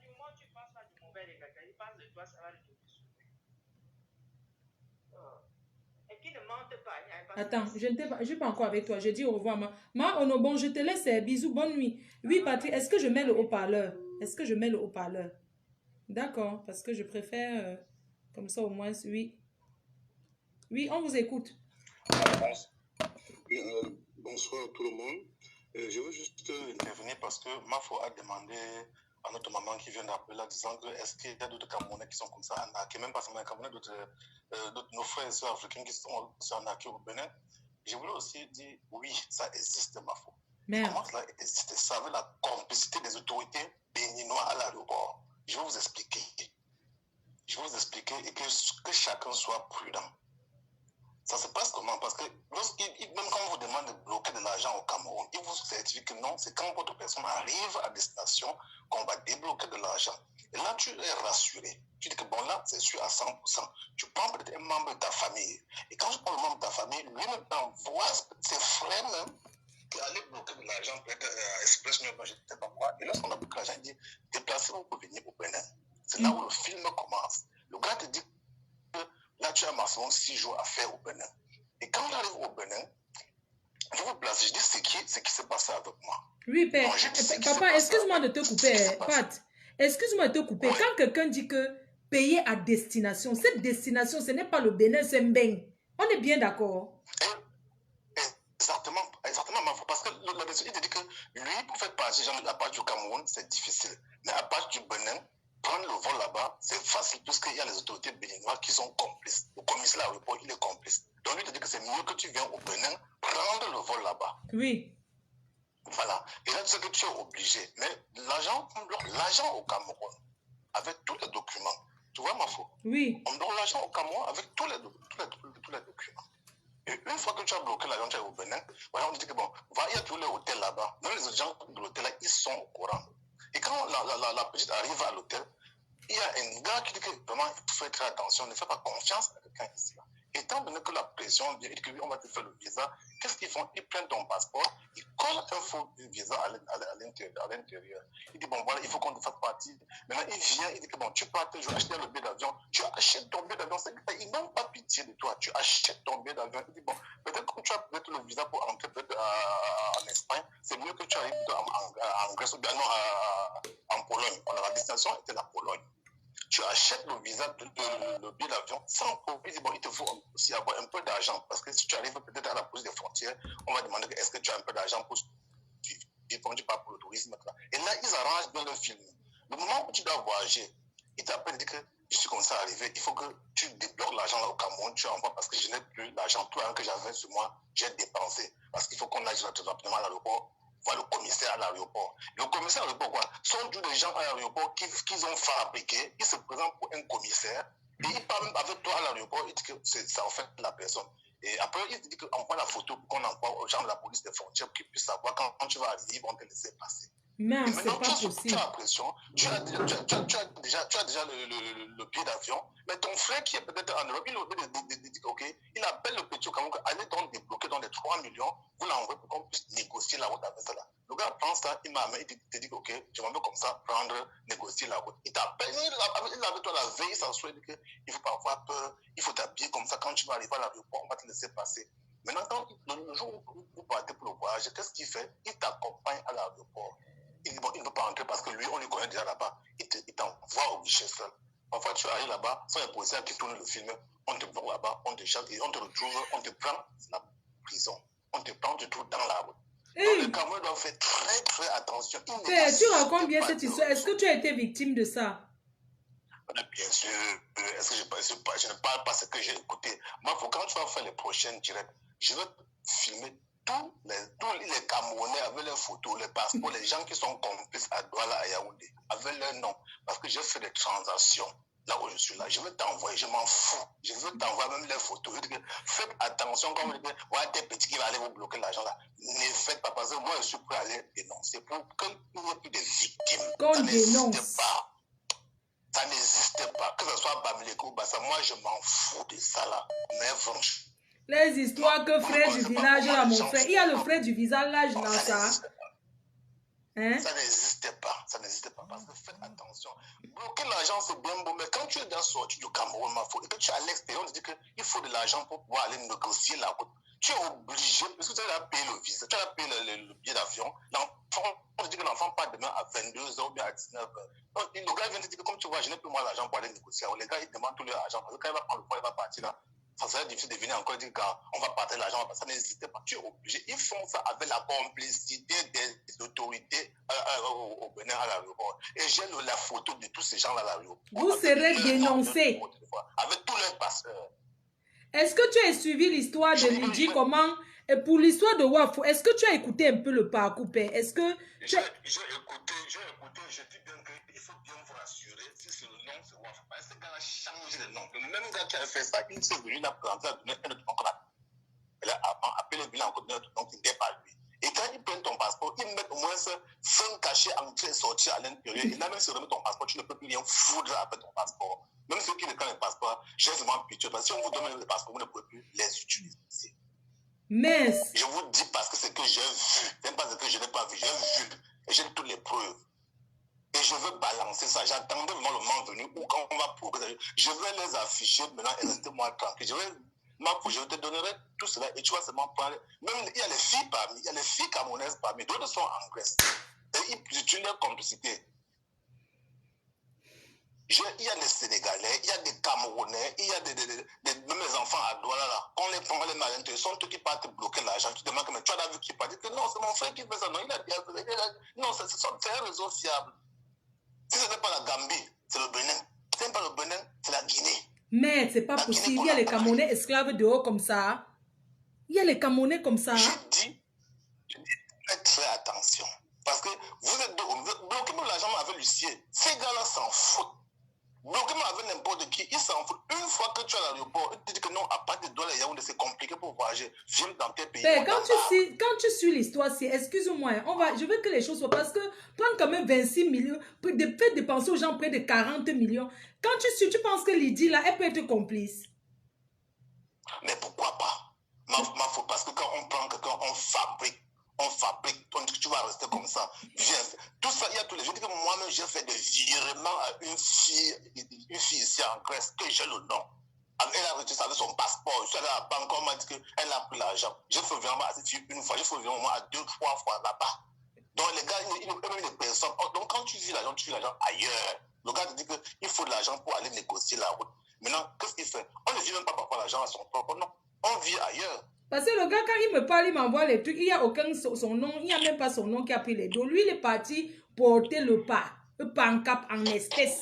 du moment où tu penses pas du mauvais de quelqu'un, il pense de toi, ça va le tout sauver. Et qui ne mente pas. Attends, je ne suis pas encore avec toi. Je dis au revoir, Maono, bon, je te laisse. Bisous, bonne nuit. Oui, Patrick, est-ce que je mets le haut-parleur? Est-ce que je mets le haut-parleur? D'accord, parce que je préfère comme ça au moins, oui. Oui, on vous écoute. Bonsoir tout le monde. Je veux juste intervenir parce que Mafo a demandé à notre maman qui vient d'appeler en disant que est-ce qu'il y a d'autres Camerounais qui sont comme ça arnaqués, même pas seulement les Camerounais, d'autres nos frères et soeurs africains qui sont arnaqués au Bénin. Je voulais aussi dire oui, ça existe, Mafo. Comment cela existe? Ça veut la complicité des autorités béninoises à l'aéroport. Je vais vous expliquer. Et que chacun soit prudent. Ça se passe comment? Parce que même quand on vous demande de bloquer de l'argent au Cameroun, il vous certifie que non, c'est quand votre personne arrive à destination qu'on va débloquer de l'argent. Et là, tu es rassuré. Tu dis que bon, là, c'est sûr à 100%. Tu prends peut-être un membre de ta famille. Et quand je parle de membre de ta famille, lui-même envoie ses frères même qui allaient bloquer de l'argent, peut-être Express New, je ne sais pas quoi. Et lorsqu'on a bloqué l'argent, il dit déplacez-vous pour venir au Bénin. C'est là où le film commence. Le gars te dit que là, tu as maximum 6 jours à faire au Bénin. Et quand j'arrive au Bénin, je vous place, je dis ce qui s'est passé avec moi. Oui, père. Papa, excuse-moi de te couper, Pat. Excuse-moi de te couper. Oui. Quand quelqu'un dit que payer à destination, cette destination, ce n'est pas le Bénin, c'est Mbeng. On est bien d'accord. Exactement, parce que la personne, il te dit que lui, pour faire partie à part du Cameroun, c'est difficile. Mais à part du Bénin, prendre le vol là-bas, c'est facile, puisqu'il y a les autorités béninoises qui sont complices. Le commissaire à l'aéroport, il est complice. Donc lui te dit que c'est mieux que tu viennes au Bénin, prendre le vol là-bas. Oui. Voilà. Et là, tu sais que tu es obligé. Mais l'agent au Cameroun, avec tous les documents, tu vois ma faute? Oui. On donne l'agent au Cameroun avec tous les documents. Et une fois que tu as bloqué l'avion, tu es au Bénin, voilà, on dit que bon, il y a tous les hôtels là-bas. Même les gens de l'hôtel là, ils sont au courant. Et quand la petite arrive à l'hôtel, il y a un gars qui dit que vraiment, il faut faire très attention, ne fais pas confiance à quelqu'un ici. Étant donné que la pression vient, il dit qu'on va te faire le visa, qu'est-ce qu'ils font? Ils prennent ton passeport, ils collent un faux visa à l'intérieur. Il dit, bon, voilà, il faut qu'on te fasse partie. Maintenant, il vient, il dit que bon, tu pars, je vais acheter le billet d'avion. Tu achètes ton billet d'avion. Ils n'ont pas pitié de toi. Tu achètes ton billet d'avion. Il dit, bon, peut-être que tu as peut-être le visa pour entrer en Espagne, c'est mieux que tu arrives en Grèce ou bien non, en Pologne. La destination était la Pologne. Tu achètes le visa, le billet d'avion sans problème. Il dit, bon, il te faut aussi avoir un peu d'argent. Parce que si tu arrives peut-être à la police des frontières, on va demander est-ce que tu as un peu d'argent pour suivre. Ils font du pas pour le tourisme. Et là, ils arrangent bien le film. Le moment où tu dois voyager, ils t'appellent et disent que je suis comme ça arrivé. Il faut que tu débloques l'argent là au Cameroun. Tu envoies parce que je n'ai plus l'argent. Tout l'argent que j'avais sur moi, j'ai dépensé. Parce qu'il faut qu'on aille rapidement à l'aéroport. Voir le commissaire à l'aéroport. Le commissaire à l'aéroport, quoi, sont tous des gens à l'aéroport qu'ils ont fabriqués. Ils se présentent pour un commissaire. Et ils parlent avec toi à l'aéroport. Ils disent que c'est en fait la personne. Et après, ils disent qu'on prend la photo pour qu'on envoie aux gens de la police des frontières pour qu'ils puissent savoir quand tu vas arriver, ils vont te laisser passer. Non, c'est pas possible. Tu as la pression, tu as déjà le billet d'avion, mais ton frère qui est peut-être en Europe, il appelle le petit au Cameroun, allez donc débloquer dans les 3 millions, vous l'envoyez pour qu'on puisse négocier la route avec ça là. Le gars prend ça, il te dit ok, tu m'en veux comme ça, prendre, négocier la route. Il t'appelle, il avec toi la veille, il s'assoit, il dit qu'il ne faut pas avoir peur, il faut t'habiller comme ça, quand tu vas arriver à l'aéroport, on va te laisser passer. Maintenant, quand le jour où vous partez pour le voyage, qu'est-ce qu'il fait? Il t'accompagne à l'aéroport. Il ne peut pas entrer parce que lui, on le connaît déjà là-bas. Il t'envoie au guichet seul. Parfois, tu arrives là-bas, sans les policiers qui tournent le film, on te voit là-bas, on te chasse et on te retrouve, on te prend la prison. On te prend, on te trouve dans la route. Donc, les Camerounais doivent faire très, très attention. Tu racontes bien cette histoire. Est-ce que tu as été victime de ça? Bien sûr. Est-ce que je ne parle pas ce que j'ai écouté? Moi, quand tu vas faire les prochaines directs, je vais filmer tous les Camerounais avec leurs photos, les passeports, les gens qui sont complices à Douala, à Yaoundé, avec leur nom. Parce que j'ai fait des transactions là où je suis là. Je vais t'envoyer, je m'en fous. Je veux t'envoyer même les photos. Je dis que faites attention quand vous dites, ouais, des petits qui vont aller vous bloquer l'argent là. Ne faites pas parce que moi, je suis prêt à aller dénoncer pour qu'il n'y ait plus de victimes. Qu'on ça dénonce. n'existe pas. Ça n'existe pas. Que ce soit Bamileko ou Bassa, moi, je m'en fous de ça là. Mais franchement. Les histoires que frère du village là, mon frère. Il y a le frère du village là, ça. Hein? Ça n'existe pas. Ça n'existe pas. Parce que faites attention. Bloquer l'argent, c'est bien beau. Mais quand tu es dans sortie du Cameroun, et que tu es à l'extérieur, on te dit qu'il faut de l'argent pour pouvoir aller négocier la route. Tu es obligé, parce que tu as payé le visa, tu as payé le billet d'avion. On te dit que l'enfant part demain à 22h ou bien à 19h. Donc, le gars vient te dire que comme tu vois, je n'ai plus moi l'argent pour aller négocier. Alors, les gars, ils demandent tout leur argent. Parce que quand il va prendre le poids, il va partir là. Ça serait difficile de venir encore dire qu'on va partir l'argent. Ça n'existe pas. Tu es obligé. Ils font ça avec la complicité des autorités au Bénin à l'aéroport. Et j'ai la photo de tous ces gens-là à l'aéroport. Vous serez dénoncés. Avec tous leurs passeurs. Est-ce que tu as suivi l'histoire de Luigi, comment... Et pour l'histoire de Wafo, est-ce que tu as écouté un peu le parcours, père? Est-ce que... J'ai écouté, je dis bien qu'il faut bien vous rassurer si c'est le nom, c'est Wafo. Parce que ce gars a changé de nom. Le même gars qui a fait ça, il s'est venu, il a présenté un autre nom qu'on a. Il a appelé le bilan encore d'un autre nom qui n'était pas lui. Et quand ils prennent ton passeport, ils mettent au moins 5 cachets entrée et sortie à l'intérieur. Et là, même si tu remets ton passeport, tu ne peux plus rien foutre avec ton passeport. Même ceux qui ne prennent le passeport, j'ai vraiment pitié. Parce que si on vous donne le passeport, vous ne pouvez plus les utiliser. Mais... Je vous dis parce que c'est que j'ai vu. C'est pas ce que je n'ai pas vu. J'ai vu. Et j'ai toutes les preuves. Et je veux balancer ça. J'attendais vraiment le moment venu où quand on va progresser. Je vais les afficher maintenant et restez-moi tranquille. Je te donnerai tout cela et tu vas seulement prendre. Même il y a les filles parmi, il y a les filles camerounaises parmi, d'autres sont en Grèce. Et ils utilisent leur complicité. Il y a des Sénégalais, il y a des Camerounais, il y a même les enfants à Douala là. On les prend, les malins, ils sont eux qui partent bloquer l'argent. Tu demandes, mais tu as vu qui parle, que non, c'est mon frère qui fait ça. Non, non, c'est un réseau fiable. Si ce n'est pas la Gambie, c'est le Bénin. Si ce n'est pas le Bénin, c'est la Guinée. Mais c'est pas possible. Il y a les Camerounais esclaves dehors comme ça. Il y a les Camerounais comme ça. Je dis, faites très attention. Parce que vous êtes bloquez-moi l'argent avec l'huissier. Ces gars-là s'en foutent. Bloquez-moi avec n'importe qui, ils s'en foutent. Une fois que tu es à l'aéroport, ils te disent que non, à partir de Douala et Yaoundé, c'est compliqué pour voyager. Viens dans tes pays. Ben, quand tu suis l'histoire, excuse-moi, je veux que les choses soient, parce que prendre quand même 26 millions, faire dépenser aux gens près de 40 millions, quand tu penses que Lydie, là, elle peut être complice. Mais pourquoi pas? Ma faute, parce que quand on prend quelqu'un, on fabrique, tu vas rester comme ça. Viens. Tout ça, il y a tous les. Je dis que moi-même, j'ai fait des virements à une fille ici en Grèce, que j'ai le nom. Elle a reçu avec son passeport. Je suis allé à la banque, on m'a dit qu'elle a pris l'argent. J'ai fait virement à cette fille une fois, j'ai fait virement à 2, 3 fois là-bas. Donc les gars, ils n'ont même des personnes. Donc quand tu vis l'argent ailleurs. Le gars te dit qu'il faut de l'argent pour aller négocier la route. Maintenant, qu'est-ce qu'il fait? On ne vit même pas parfois l'argent à son propre nom. On vit ailleurs. Parce que le gars, quand il me parle, il m'envoie les trucs, il n'y a aucun son nom, il n'y a même pas son nom qui a pris les dos. Lui, il est parti porter le pancap en espèces.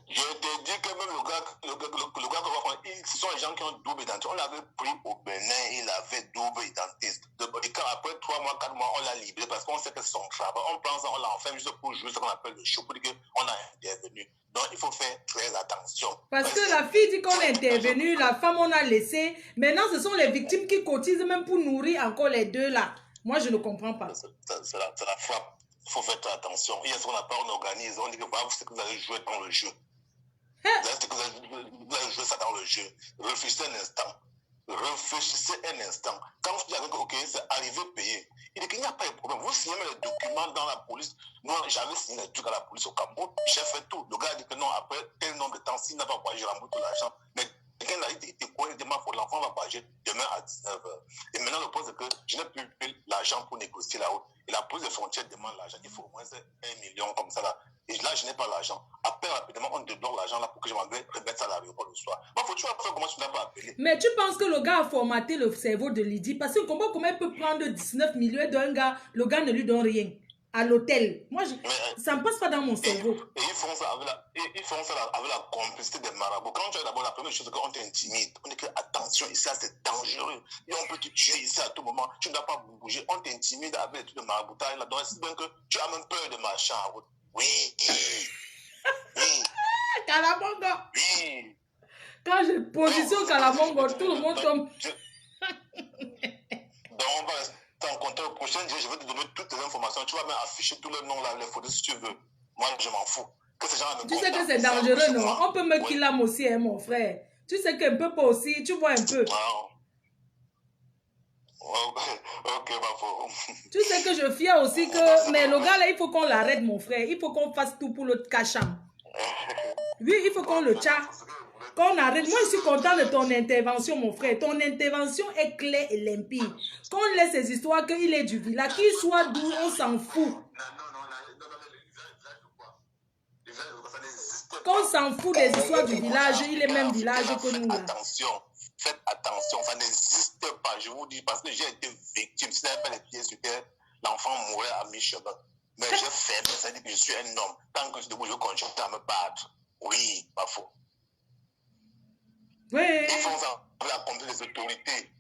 Je te dis que même le gars qu'on va prendre, ce sont les gens qui ont double identité. On l'avait pris au Bénin, il avait double identité. Après 3 mois, 4 mois, on l'a libéré parce qu'on sait que c'est son travail. On prend ça, on l'enferme juste pour jouer ce qu'on appelle le show, pour dire qu'on a intervenu. Donc, il faut faire très attention. Parce que la fille dit qu'on est intervenu, la femme, on a laissé. Maintenant, ce sont les victimes qui cotisent même pour nourrir encore les deux là. Moi, je ne comprends pas. C'est la frappe. Il faut faire très attention. Il y a ce qu'on appelle, on organise, on dit que voilà, c'est que vous allez jouer dans le jeu. Vous allez jouer ça dans le jeu. Réfléchissez un instant. Quand vous dites que ok, c'est arrivé payé, il dit qu'il n'y a pas de problème. Vous signez les documents dans la police. Moi, j'avais signé les trucs à la police au Cameroun. J'ai fait tout. Le gars a dit que non, après tel nombre de temps, s'il n'a pas voyagé, il rembourse tout l'argent. Mais quelqu'un a dit, il demande pour l'enfant va voyager demain à 19h. Et maintenant, le point, c'est que je n'ai plus l'argent pour négocier la route. Et la police des frontières demande l'argent. Il faut au moins 1 million comme ça là. Et là, je n'ai pas l'argent. Appelle rapidement, on te donne l'argent là pour que je m'en remette ça à l'aéroport le soir. Moi, faut-tu faire comment tu n'as pas appelé? Mais tu penses que le gars a formaté le cerveau de Lydie? Parce que comment il peut prendre 19 millions d'un gars, le gars ne lui donne rien à l'hôtel? Moi, ça ne passe pas dans mon cerveau. Et ils font ça avec la complicité des marabouts. Quand tu as d'abord la première chose, qu'on t'intimide. On dit que attention, ici, c'est dangereux. Et on peut te tuer ici à tout moment. Tu ne dois pas bouger. On t'intimide avec les trucs de maraboutage. Donc, c'est bien que tu as même peur de marcher en route. Oui. Kalamongo. Oui. Quand je positionne Kalamongo, tout le monde tombe. Donc, on va rester en contact. Au prochain jour, je vais te donner toutes les informations. Tu vas même afficher tous les noms là, les photos si tu veux. Moi, je m'en fous. Que ces gens tu sais que c'est dangereux, non? On peut me kill l'âme aussi, hein, mon frère. Tu sais qu'un peu pas aussi, tu vois un peu. Ok, ma faute. Tu sais que je fiais aussi que... Mais le gars là, il faut qu'on l'arrête, mon frère. Il faut qu'on fasse tout pour le cacham. Oui, il faut qu'on le tcha. Qu'on arrête. Moi, je suis content de ton intervention, mon frère. Ton intervention est claire et limpide. Qu'on laisse ces histoires qu'il est du village. Qu'il soit d'où, on s'en fout. Qu'on s'en fout des histoires du village. Il est même village que nous. Faites attention, ça n'existe pas, je vous dis, parce que j'ai été victime. Si je n'avais pas les pieds sur terre, l'enfant mourrait à mi-chemin. Mais j'ai fait, ça dit que je suis un homme. Tant que je suis debout, je continue à me battre. Oui, pas faux. Oui. Ils font ça avec la compétence des autorités.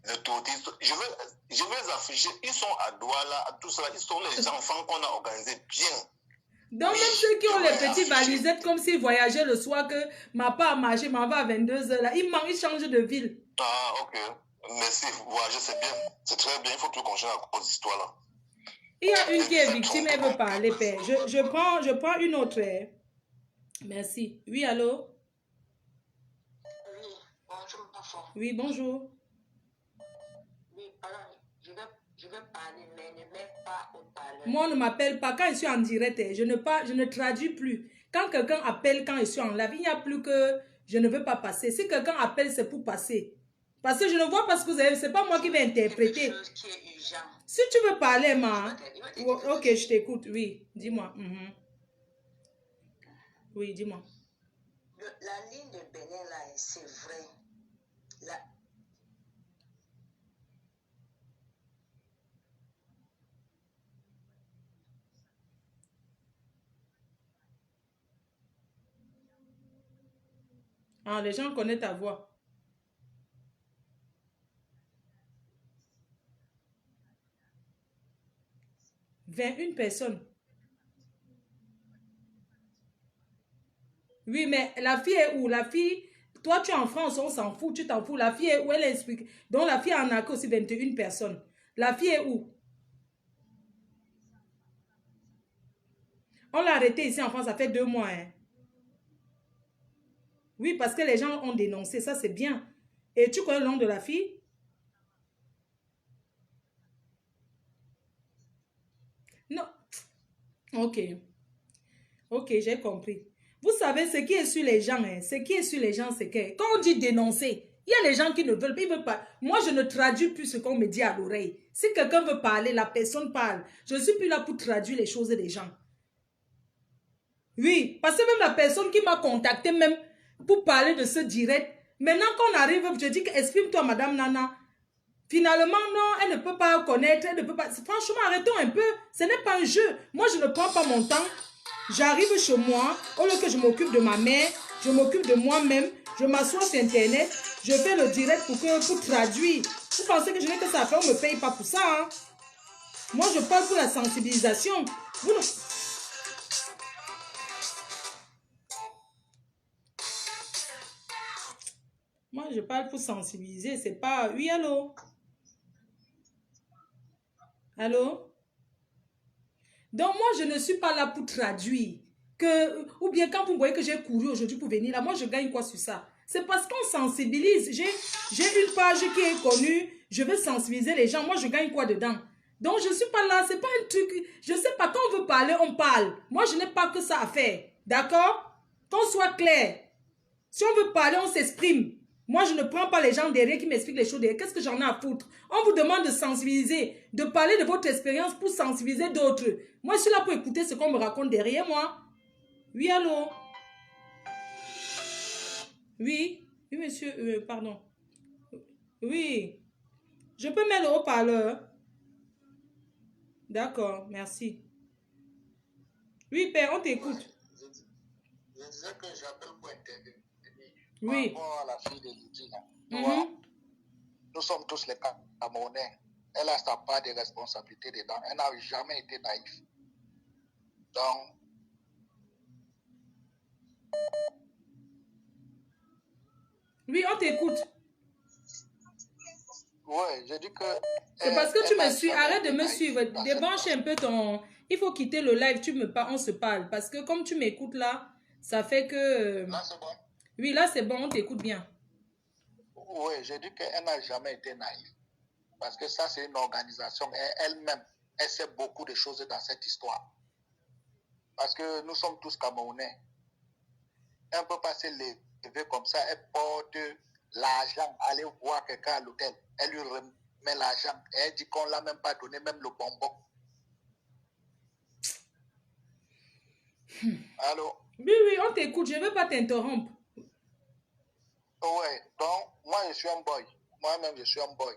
Je vais les afficher. Ils sont à Douala, à tout ça. Ils sont les enfants qu'on a organisés bien. Donc, même ceux qui ont les petits valisettes comme s'ils voyageaient le soir, que ma part a marché, m'en va à 22h, là, ils changent de ville. Ah, ok. Merci. Voyager, c'est bien. C'est très bien. Il faut tout continuer à cause d'histoire là. Il y a une qui est victime, elle veut parler, père. Je prends une autre. Merci. Oui, allô? Oui, bonjour, enfant. Oui, bonjour. Oui, alors, je vais parler, mais ne mets pas au parleur. Moi, on ne m'appelle pas. Quand je suis en direct, je ne traduis plus. Quand quelqu'un appelle, quand je suis en live, il n'y a plus que je ne veux pas passer. Si quelqu'un appelle, c'est pour passer. Parce que je ne vois pas ce que vous avez. Ce n'est pas moi qui vais interpréter. Qui est urgent. Si tu veux parler, ma. Ok, je t'écoute. Oui, dis-moi. Oui, dis-moi. la ligne de Bénin, là, c'est vrai. Ah, les gens connaissent ta voix. « 21 personnes. Oui, mais la fille est où? La fille, toi tu es en France, on s'en fout, tu t'en fous. La fille est où? Elle explique. Donc la fille en a aussi 21 personnes. La fille est où? On l'a arrêtée ici en France, ça fait 2 mois. Hein. Oui, parce que les gens ont dénoncé, ça c'est bien. Et tu connais le nom de la fille? Non. Ok. Ok, j'ai compris. Vous savez, ce qui est sur les gens, hein, ce qui est sur les gens, c'est que quand on dit dénoncer, il y a les gens qui ne veulent pas, ils veulent pas. Moi, je ne traduis plus ce qu'on me dit à l'oreille. Si quelqu'un veut parler, la personne parle. Je ne suis plus là pour traduire les choses des gens. Oui, parce que même la personne qui m'a contacté même pour parler de ce direct, maintenant qu'on arrive, je dis exprime-toi, Madame Nana. Finalement, non, elle ne peut pas connaître, elle ne peut pas. Franchement, arrêtons un peu. Ce n'est pas un jeu. Moi, je ne prends pas mon temps. J'arrive chez moi, au lieu que je m'occupe de ma mère, je m'occupe de moi-même, je m'assois sur Internet, je fais le direct pour traduire. Vous pensez que je n'ai que ça à faire, on ne me paye pas pour ça. Hein? Moi, je parle pour la sensibilisation. Vous ne... Moi, je parle pour sensibiliser, c'est pas... Oui, allô? Allô? Donc, moi, je ne suis pas là pour traduire. Ou bien quand vous voyez que j'ai couru aujourd'hui pour venir là, moi, je gagne quoi sur ça? C'est parce qu'on sensibilise. J'ai une page qui est connue. Je veux sensibiliser les gens. Moi, je gagne quoi dedans? Donc, je ne suis pas là. C'est pas un truc... Je ne sais pas, quand on veut parler, on parle. Moi, je n'ai pas que ça à faire. D'accord? Qu'on soit clair. Si on veut parler, on s'exprime. Moi, je ne prends pas les gens derrière qui m'expliquent les choses derrière. Qu'est-ce que j'en ai à foutre? On vous demande de sensibiliser, de parler de votre expérience pour sensibiliser d'autres. Moi, je suis là pour écouter ce qu'on me raconte derrière moi. Oui, allô? Oui, oui, monsieur, pardon. Oui, je peux mettre le haut-parleur. D'accord, merci. Oui, père, on t'écoute. Je disais que j'appelle pour intervenir. Oui. Par rapport à la fille de Lydie, nous sommes tous les Camerounais. Elle a sa part de responsabilité dedans. Elle n'a jamais été naïve. Donc, oui, on t'écoute. oui, je dis que... C'est parce que tu me suis. Arrête de me suivre. Débranche un peu ton... Il faut quitter le live. On se parle. Parce que comme tu m'écoutes là, ça fait que... Là, c'est bon? Oui, là, c'est bon. On t'écoute bien. Oui, je dis qu'elle n'a jamais été naïve. Parce que ça, c'est une organisation. Elle-même, elle sait beaucoup de choses dans cette histoire. Parce que nous sommes tous Camerounais. Elle ne peut pas se lever comme ça. Elle porte l'argent, aller voir quelqu'un à l'hôtel. Elle lui remet l'argent. Et elle dit qu'on ne l'a même pas donné, même le bonbon. Allô? Oui, oui, on t'écoute. Je ne veux pas t'interrompre. Oui, donc, moi, je suis un boy. Moi-même, je suis un boy.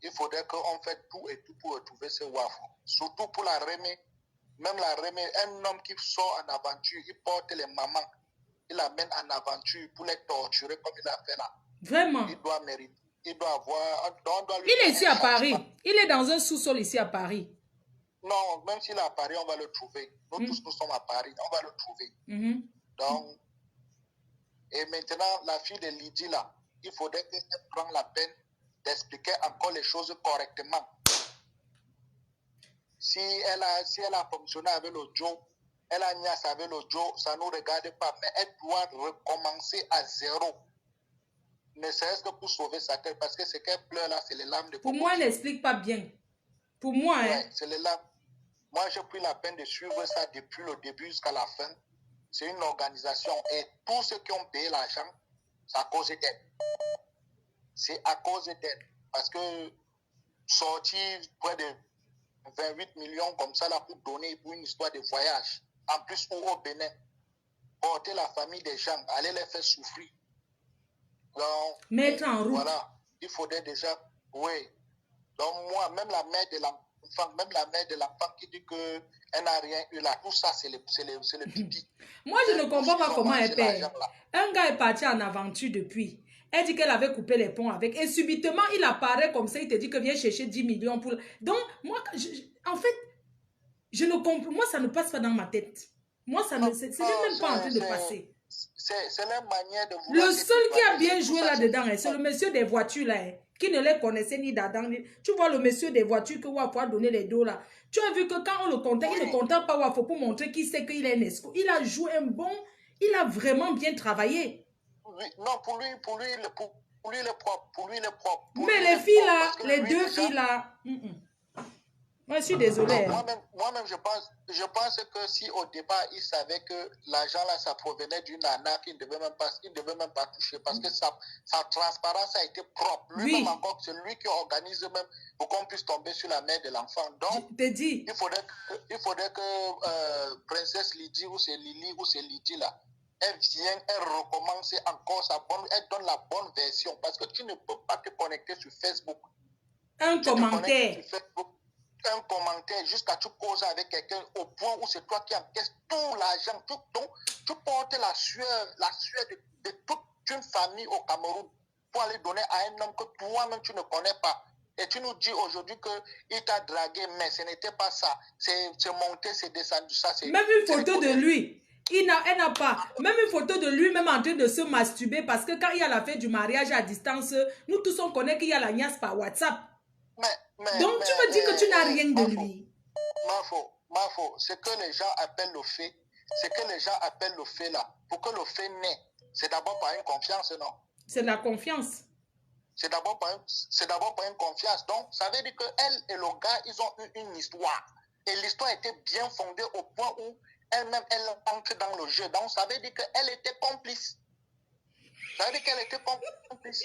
Il faudrait qu'on fasse tout et tout pour retrouver ce wafou. Surtout pour la remettre. Même la remettre, un homme qui sort en aventure, il porte les mamans, il l'amène en aventure pour les torturer comme il a fait là. Vraiment. Il doit mériter. Il doit avoir... Il est ici à Paris. Il est dans un sous-sol ici à Paris. Non, même s'il est à Paris, on va le trouver. Nous tous, nous sommes à Paris, on va le trouver. Donc, et maintenant, la fille de Lydie là, il faudrait qu'elle prenne la peine d'expliquer encore les choses correctement. Si elle a fonctionné avec le Joe, elle a niasse avec le Joe, ça ne nous regarde pas, mais elle doit recommencer à zéro. Ne serait-ce que pour sauver sa tête, parce que ce qu'elle pleure là, c'est les larmes de Pour moi, elle n'explique pas bien. Pour moi, ouais, hein. C'est les larmes. Moi, j'ai pris la peine de suivre ça depuis le début jusqu'à la fin. C'est une organisation et tous ceux qui ont payé l'argent, c'est à cause d'elle. C'est à cause d'elle. Parce que sortir près de 28 millions comme ça là pour donner pour une histoire de voyage, en plus au Bénin, porter la famille des gens, aller les faire souffrir. Donc, Mettre en route. voilà, il faudrait déjà, oui. Donc moi, même la mère de l'enfant qui dit qu'elle n'a rien eu là, tout ça, c'est le pipi. Moi, je ne comprends pas comment elle paie. Là. Un gars est parti en aventure depuis. Elle dit qu'elle avait coupé les ponts avec. Et subitement, il apparaît comme ça. Il te dit que viens chercher 10 millions pour... Donc, moi, en fait, je ne comprends... Moi, ça ne passe pas dans ma tête. Moi, ça ne... C'est même pas en train de passer. C'est la manière de vouloir... Le seul qui a bien joué là-dedans, c'est le monsieur des voitures, là, qui ne les connaissait ni d'Adam. Tu vois le monsieur des voitures que Wafo a donné les dos, là. Tu as vu que quand on le contacte, il ne contacte pas Wafo pour montrer qu'il sait qu'il est un escroc. Il a joué un bon... Il a vraiment bien travaillé. Oui, non, pour lui, le propre. Pour lui, le propre. Mais les filles, là, les deux filles, là... Moi, je suis désolée. Moi-même, je pense que si au départ, il savait que l'argent là, ça provenait d'une nana qu'il ne devait même pas toucher parce que sa transparence a été propre. Lui-même encore, c'est lui qui organise même pour qu'on puisse tomber sur la mère de l'enfant. Donc, je te dis. Il faudrait que Princesse Lydie ou c'est Lily ou c'est Lydie là, elle vienne, elle recommence encore elle donne la bonne version parce que tu ne peux pas te connecter sur Facebook. Un commentaire. Un commentaire jusqu'à tu causes avec quelqu'un au point où c'est toi qui encaisses tout l'argent, tu portes la sueur de toute une famille au Cameroun pour aller donner à un homme que toi-même tu ne connais pas. Et tu nous dis aujourd'hui qu'il t'a dragué, mais ce n'était pas ça. C'est monté, c'est descendu, ça. Même une photo de lui. Elle n'a pas. Même une photo de lui, même en train de se masturber, parce que quand il y a la fête du mariage à distance, nous tous on connaît qu'il y a la niasse par WhatsApp. Donc tu me dis que tu n'as rien de lui. Mafo, ce que les gens appellent le fait, là, pour que le fait naisse, c'est d'abord par une confiance, non? C'est de la confiance. C'est d'abord par une confiance. Donc, ça veut dire qu'elle et le gars, ils ont eu une histoire. Et l'histoire était bien fondée au point où elle-même, elle entre dans le jeu. Donc, ça veut dire qu'elle était complice. Ça veut dire qu'elle était complice.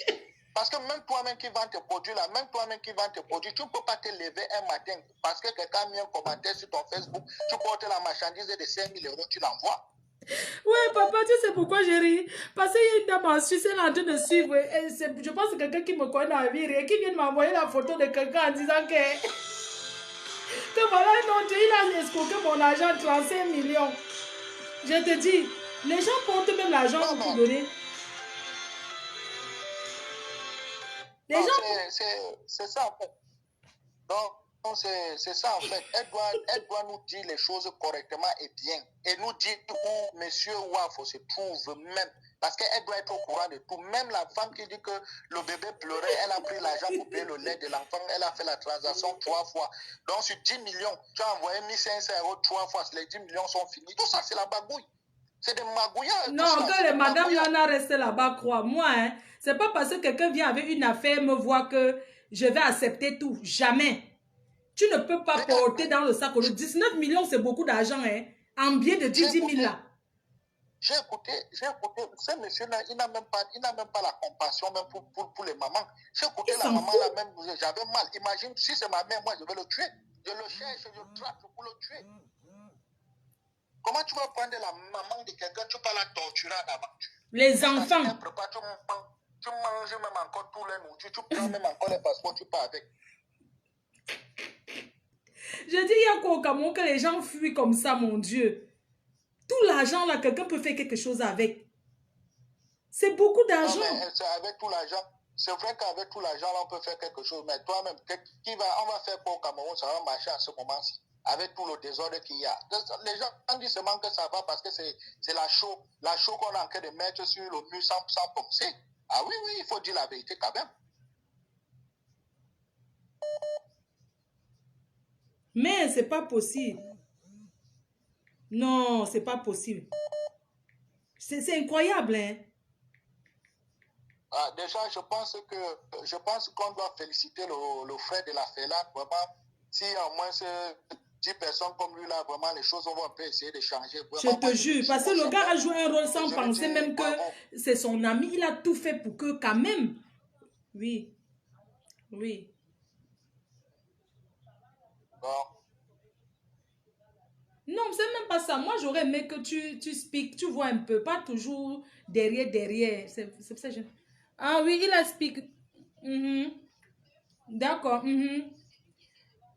Parce que même toi-même qui vends tes produits là, tu ne peux pas te lever un matin parce que quelqu'un a mis un commentaire sur ton Facebook, tu portes la marchandise de 5 000 €, tu l'envoies. Ouais, papa, tu sais pourquoi j'ai ri? Parce qu'il y a une dame en Suisse, elle est en train de suivre. Et je pense que quelqu'un qui me connaît dans la vie et qui vient de m'envoyer la photo de quelqu'un en disant que voilà, non, il a escroqué mon argent, 35 millions. Je te dis, les gens portent même l'argent pour donner. Les gens... C'est ça en fait. Donc, c'est ça en fait. Elle doit nous dire les choses correctement et bien. Et nous dire où monsieur Wafo se trouve même. Parce qu'elle doit être au courant de tout. Même la femme qui dit que le bébé pleurait, elle a pris l'argent pour payer le lait de l'enfant. Elle a fait la transaction 3 fois. Donc, sur 10 millions, tu as envoyé 1 500 € 3 fois. Les 10 millions sont finis. Tout ça, c'est la bagouille. C'est des magouillards. Non, que les madames Yana restent là-bas, crois-moi. Hein. C'est pas parce que quelqu'un vient avec une affaire me voit que je vais accepter tout. Jamais. Tu ne peux pas porter dans le sac. Le 19 millions, c'est beaucoup d'argent. Hein. En bien de 10 000 là. J'ai écouté, ce monsieur-là, il n'a même pas la compassion même pour les mamans. J'ai écouté la maman là même, j'avais mal. Imagine, si c'est ma mère, moi je vais le tuer. Je le cherche, je traque pour le tuer. Comment tu vas prendre la maman de quelqu'un, tu vas la torturer d'abord? Les enfants. Tu manges même encore tous les nourritures, tu prends même encore les passeports, tu pars avec. Je dis, il y a quoi au Cameroun que les gens fuient comme ça, mon Dieu. Tout l'argent là, quelqu'un peut faire quelque chose avec. C'est beaucoup d'argent. Avec tout l'argent, c'est vrai qu'avec tout l'argent là, on peut faire quelque chose. Mais toi-même, on va faire quoi au Cameroun, ça va marcher à ce moment-ci. Avec tout le désordre qu'il y a. Les gens disent seulement que ça va parce que c'est la chaux qu'on est en train de mettre sur le mur sans penser. Ah oui, il faut dire la vérité quand même. Mais c'est pas possible. Non, c'est pas possible. C'est incroyable, hein. Déjà, je pense qu'on doit féliciter le frère de la Félade. Vraiment, si au moins 10 personnes comme lui là, vraiment les choses vont un peu essayer de changer. Vraiment, je te jure, parce que le gars a joué un rôle sans penser même que c'est son ami. Il a tout fait pour que quand même. Oui. Non, c'est même pas ça. Moi, j'aurais aimé que tu speak, tu vois un peu, pas toujours derrière. C'est pour ça que je... Ah oui, il a speak. Mhm. D'accord. Mhm.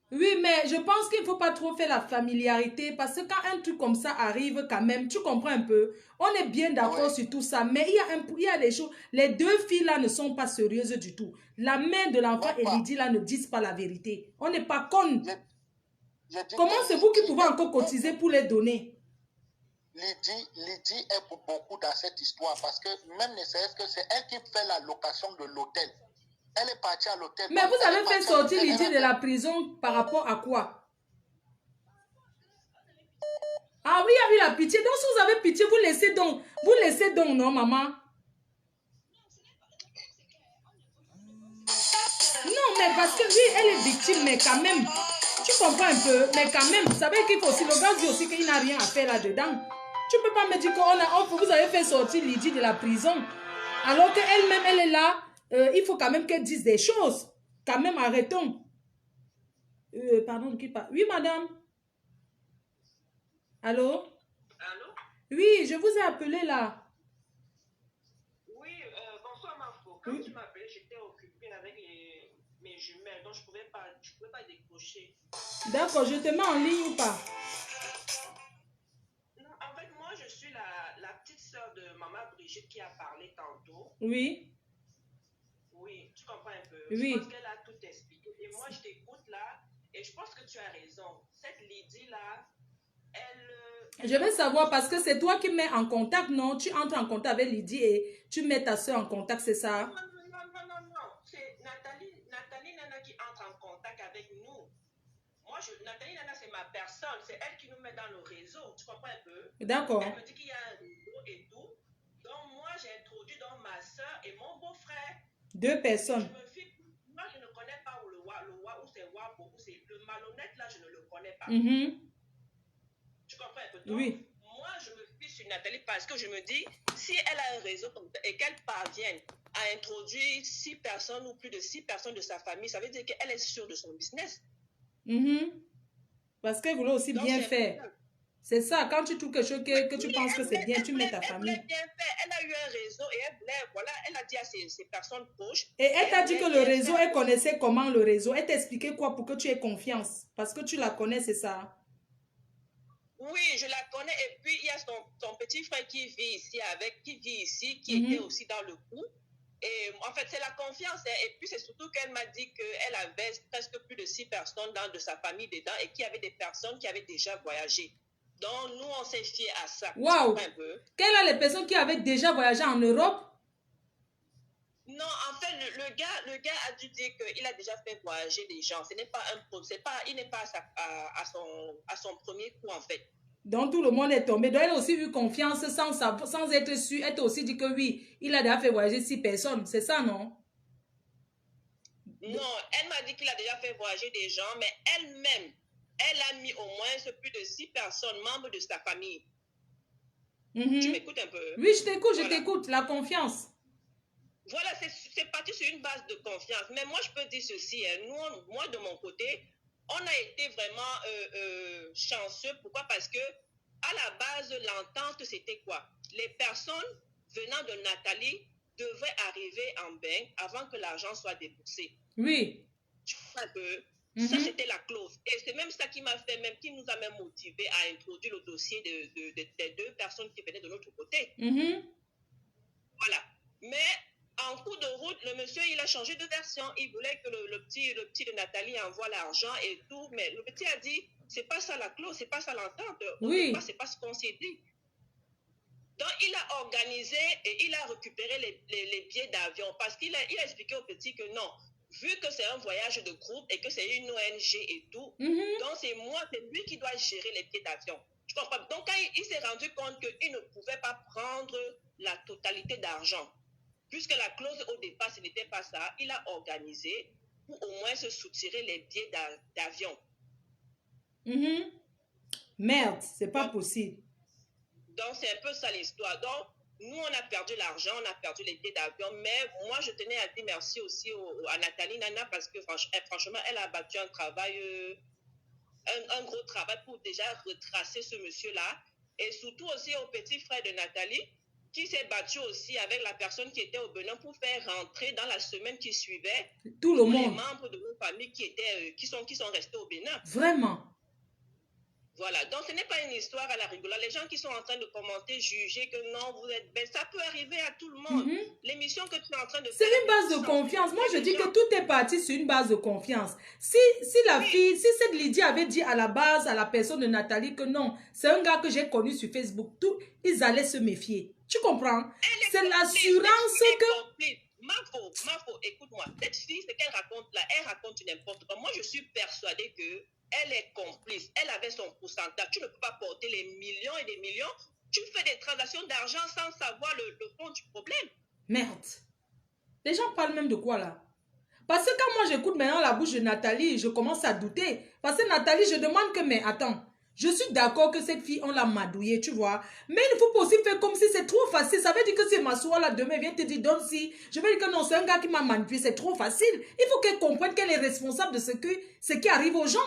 Oui, mais je pense qu'il ne faut pas trop faire la familiarité parce que quand un truc comme ça arrive quand même, tu comprends un peu, on est bien d'accord Ouais. sur tout ça, mais il y a des choses, les deux filles là ne sont pas sérieuses du tout. La mère de l'enfant Non, et pas. Lydie là ne disent pas la vérité. On n'est pas connes. Je dis Comment que c'est vous qui Lydie pouvez est encore cotiser pour les donner? Lydie est pour beaucoup dans cette histoire parce que même ne serait-ce que c'est elle qui fait la location de l'hôtel. Elle est partie à l'hôtel. Mais Donc, vous elle est avez fait partie à sortir l'hôtel, Lydie elle de a la fait- prison par rapport à quoi? Ah oui, il y a eu la pitié. Donc, si vous avez pitié, vous laissez donc, non, maman? Non, mais parce que oui, elle est victime, mais quand même, tu comprends un peu, mais quand même, vous savez qu'il faut aussi, le gars dit aussi qu'il n'a rien à faire là-dedans. Tu peux pas me dire que vous avez fait sortir Lydie de la prison, alors qu'elle-même, elle est là, il faut quand même qu'elle dise des choses. Quand même, arrêtons. Pardon, qui parle? Oui, madame. Allô? Allô? Oui, je vous ai appelé là. Oui, bonsoir Marco. Quand Oui. tu m'as appelé, j'étais occupée avec mes jumelles, donc je pouvais pas décrocher. D'accord, je te mets en ligne ou pas? Non, en fait, moi, je suis la petite sœur de maman Brigitte qui a parlé tantôt. Oui, Oui, tu comprends un peu. Oui. Je pense qu'elle a tout expliqué. Et moi, je t'écoute là, et je pense que tu as raison. Cette Lydie-là, elle... je veux savoir parce que c'est toi qui mets en contact, non? Tu entres en contact avec Lydie et tu mets ta soeur en contact, c'est ça? Non. C'est Nathalie Nana qui entre en contact avec nous. Moi, Nathalie Nana, c'est ma personne. C'est elle qui nous met dans le réseau. Tu comprends un peu? D'accord. Elle me dit qu'il y a un réseau et tout. Donc, moi, j'ai introduit donc ma soeur et mon beau-frère. Deux personnes. Moi, je ne connais pas où où c'est Wabo, où c'est le malhonnête, là, je ne le connais pas. Tu comprends un peu? Donc, Oui. moi, je me fie sur Nathalie parce que je me dis, si elle a un réseau comme ça et qu'elle parvienne à introduire 6 personnes ou plus de 6 personnes de sa famille, ça veut dire qu'elle est sûre de son business. Parce qu'elle voulait aussi Donc, bien faire. C'est ça, quand tu trouves quelque chose que tu penses que c'est bien, tu mets ta famille. Elle voulait bien faire. Elle a eu un réseau et elle voulait, voilà, elle a dit à ses personnes proches. Et elle t'a dit que le réseau, faire. elle connaissait comment le réseau. Elle t'expliquait quoi pour que tu aies confiance. Parce que tu la connais, c'est ça. Oui, je la connais. Et puis, il y a son petit frère qui vit ici, qui était aussi dans le coup. Et en fait, c'est la confiance. Hein. Et puis, c'est surtout qu'elle m'a dit qu'elle avait presque plus de 6 personnes de sa famille dedans et qu'il y avait des personnes qui avaient déjà voyagé. Donc, nous, on s'est fié à ça. Waouh! Quelles sont les personnes qui avaient déjà voyagé en Europe? Non, en fait, le gars a dû dire qu'il a déjà fait voyager des gens. Ce n'est pas il n'est pas à son premier coup, en fait. Donc, tout le monde est tombé. Donc, elle a aussi eu confiance sans être sûre. Elle t'a aussi dit que oui, il a déjà fait voyager 6 personnes. C'est ça, non? Non, elle m'a dit qu'il a déjà fait voyager des gens, mais elle-même, elle a mis au moins plus de 6 personnes, membres de sa famille. Tu m'écoutes un peu? Oui, je t'écoute. La confiance. Voilà, c'est parti sur une base de confiance. Mais moi, je peux dire ceci. Hein, moi, de mon côté, on a été vraiment chanceux. Pourquoi? Parce que à la base, l'entente, c'était quoi? Les personnes venant de Nathalie devaient arriver en bain avant que l'argent soit déboursé. Oui. Tu vois un peu? Ça, c'était la clause. Et c'est même ça qui nous a même motivé à introduire le dossier des 2 personnes qui venaient de notre côté. Voilà. Mais en cours de route, le monsieur, il a changé de version. Il voulait que le petit de Nathalie envoie l'argent et tout. Mais le petit a dit, c'est pas ça la clause, c'est pas ça l'entente. Oui. C'est pas ce qu'on s'est dit. Donc, il a organisé et il a récupéré les billets d'avion parce qu'il a expliqué au petit que non, vu que c'est un voyage de groupe et que c'est une ONG et tout, donc c'est lui qui doit gérer les billets d'avion. Tu comprends? Donc, quand il s'est rendu compte qu'il ne pouvait pas prendre la totalité d'argent, puisque la clause au départ, ce n'était pas ça, il a organisé pour au moins se soutirer les billets d'avion. Merde, c'est pas possible. Donc, c'est un peu ça l'histoire. Donc, nous, on a perdu l'argent, on a perdu les billets d'avion, mais moi, je tenais à dire merci aussi à Nathalie Nana parce que franchement, elle a battu un travail un gros travail pour déjà retracer ce monsieur-là. Et surtout aussi au petit frère de Nathalie, qui s'est battu aussi avec la personne qui était au Bénin pour faire rentrer dans la semaine qui suivait Tout le tous monde. les membres de nos familles qui sont restés au Bénin. Vraiment. Voilà, donc ce n'est pas une histoire à la rigolade. Les gens qui sont en train de commenter, juger que non, vous êtes bête, ça peut arriver à tout le monde. L'émission que tu es en train de faire... C'est une base de confiance. Moi, je dis que tout est parti sur une base de confiance. Si la fille, si cette Lydie avait dit à la base, à la personne de Nathalie que non, c'est un gars que j'ai connu sur Facebook, ils allaient se méfier. Tu comprends? C'est l'assurance que... Mafo, écoute-moi. Cette fille, ce qu'elle raconte là, elle raconte n'importe quoi. Moi, je suis persuadée que elle est complice. Elle avait son pourcentage. Tu ne peux pas porter les millions et des millions. Tu fais des transactions d'argent sans savoir le fond du problème. Merde. Les gens parlent même de quoi là? Parce que quand moi j'écoute maintenant la bouche de Nathalie, je commence à douter. Parce que Nathalie, je demande que, mais attends, je suis d'accord que cette fille, on l'a madouillée, tu vois. Mais il ne faut pas aussi faire comme si c'est trop facile. Ça veut dire que si Massoua là demain vient te dire, donne si. Je veux dire que non, c'est un gars qui m'a manipulé, c'est trop facile. Il faut qu'elle comprenne qu'elle est responsable de ce qui arrive aux gens.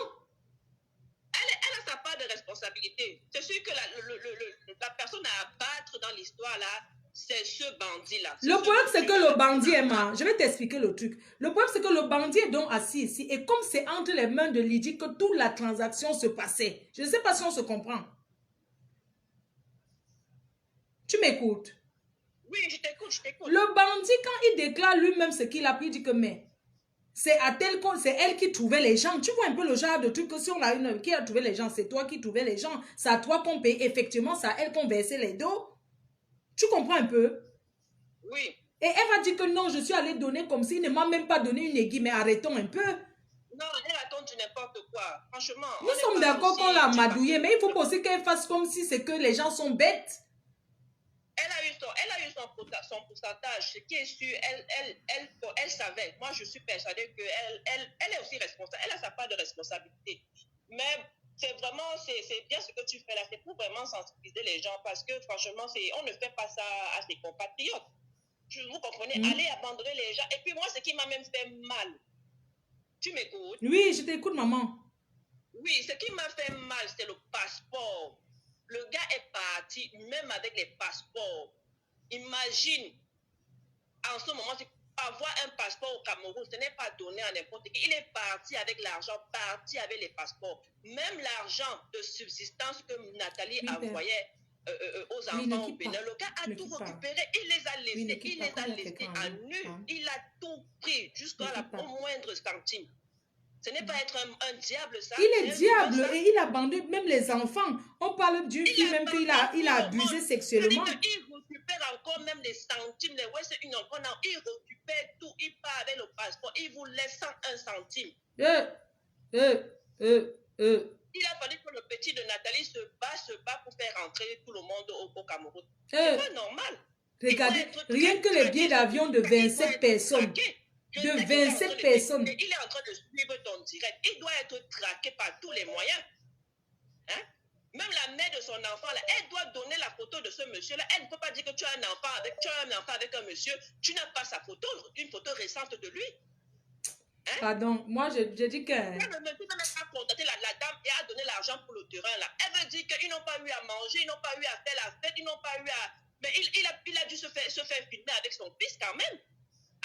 Elle a sa part de responsabilité. C'est sûr que la personne à abattre dans l'histoire là, c'est ce bandit-là. Le problème, c'est que le bandit est mort. Je vais t'expliquer le truc. Le problème, c'est que le bandit est donc assis ici. Et comme c'est entre les mains de Lydie que toute la transaction se passait. Je ne sais pas si on se comprend. Tu m'écoutes? Oui, je t'écoute. Le bandit, quand il déclare lui-même ce qu'il a pris, il dit que mais... C'est à tel compte, c'est elle qui trouvait les gens. Tu vois un peu le genre de truc que si on a une qui a trouvé les gens, c'est toi qui trouvais les gens. C'est à toi qu'on paye. Effectivement, c'est à elle qu'on versait les dos. Tu comprends un peu? Oui. Et elle va dire que non, je suis allée donner comme s'il ne m'a même pas donné une aiguille. Mais arrêtons un peu. Non, elle raconte n'importe quoi. Franchement. Nous sommes d'accord qu'on l'a madouillée, mais il faut pas aussi qu'elle fasse comme si c'est que les gens sont bêtes. Elle a eu son pourcentage. Ce qui est sûr, elle savait. Moi, je suis persuadée qu'elle est aussi responsable. Elle a sa part de responsabilité. Mais c'est bien ce que tu fais là. C'est pour vraiment sensibiliser les gens parce que franchement, on ne fait pas ça à ses compatriotes. Vous comprenez? Aller abandonner les gens. Et puis moi, ce qui m'a même fait mal. Tu m'écoutes? Oui, je t'écoute, maman. Oui, ce qui m'a fait mal, c'est le passeport. Le gars est parti, même avec les passeports. Imagine, en ce moment, avoir un passeport au Cameroun, ce n'est pas donné à n'importe qui. Il est parti avec l'argent, parti avec les passeports. Même l'argent de subsistance que Nathalie envoyait aux enfants au Bénin, le gars a tout récupéré. Il les a laissés à nu. Il a tout pris jusqu'à au moindre centime. Ce n'est pas être un diable, ça. Il est diable et il abandonne même les enfants. On parle d'une fille même qu'il a abusé sexuellement. Il récupère encore même les centimes, les il récupère tout. Il part avec le passeport. Il vous laisse sans un centime. Il a fallu que le petit de Nathalie se bat pour faire rentrer tout le monde au Cameroun. C'est pas normal. Regardez, rien que les billets d'avion de 27 personnes. De 27 personnes. Il est en train de suivre ton direct. Il doit être traqué par tous les moyens. Hein? Même la mère de son enfant, là, elle doit donner la photo de ce monsieur-là. Elle ne peut pas dire que tu as un enfant avec un monsieur. Tu n'as pas sa photo, une photo récente de lui. Hein? Pardon, moi je dis que... Elle ne peut même pas contacter la dame et a donné l'argent pour le terrain. Là. Elle veut dire qu'ils n'ont pas eu à manger, ils n'ont pas eu à faire la fête, ils n'ont pas eu à... Mais il a dû se faire filmer avec son fils quand même.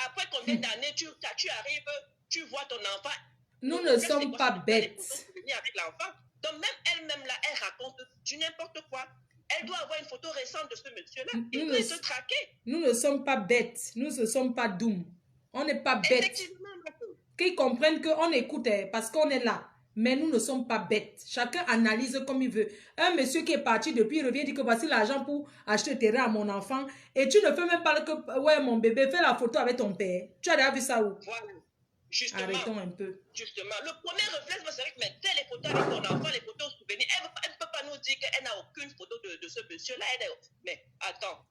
Après combien d'années tu arrives, tu vois ton enfant. Nous ne sommes pas bêtes. Avec l'enfant. Donc même elle-même là, elle raconte du n'importe quoi. Elle doit avoir une photo récente de ce monsieur-là. Il peut se traquer. Nous ne sommes pas bêtes. Nous ne sommes pas doux. On n'est pas bêtes. Qu'ils comprennent qu'on écoute parce qu'on est là. Mais nous ne sommes pas bêtes. Chacun analyse comme il veut. Un monsieur qui est parti depuis, il revient dire que voici l'argent pour acheter le terrain à mon enfant. Et tu ne fais même pas que, ouais, mon bébé, fais la photo avec ton père. Tu as déjà vu ça où? Voilà. Justement. Arrêtons un peu. Justement. Le premier réflexe, c'est vrai que mettre les photos avec ton enfant, les photos souvenirs, elle ne peut pas nous dire qu'elle n'a aucune photo de ce monsieur-là. Mais attends.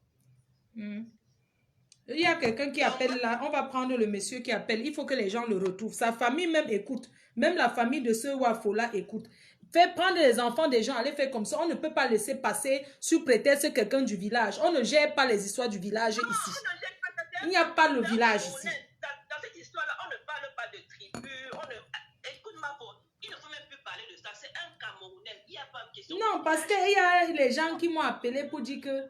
Il y a quelqu'un qui appelle là. On va prendre le monsieur qui appelle. Il faut que les gens le retrouvent. Sa famille même écoute. Même la famille de ce Wafola écoute. Faire prendre les enfants des gens, aller faire comme ça. On ne peut pas laisser passer sous prétexte quelqu'un du village. On ne gère pas les histoires du village ici. Il n'y a pas le village ici. Dans cette histoire-là, on ne parle pas de tribu. Écoute-moi, il ne faut même plus parler de ça. C'est question. Non, parce qu'il y a les gens qui m'ont appelé pour dire que...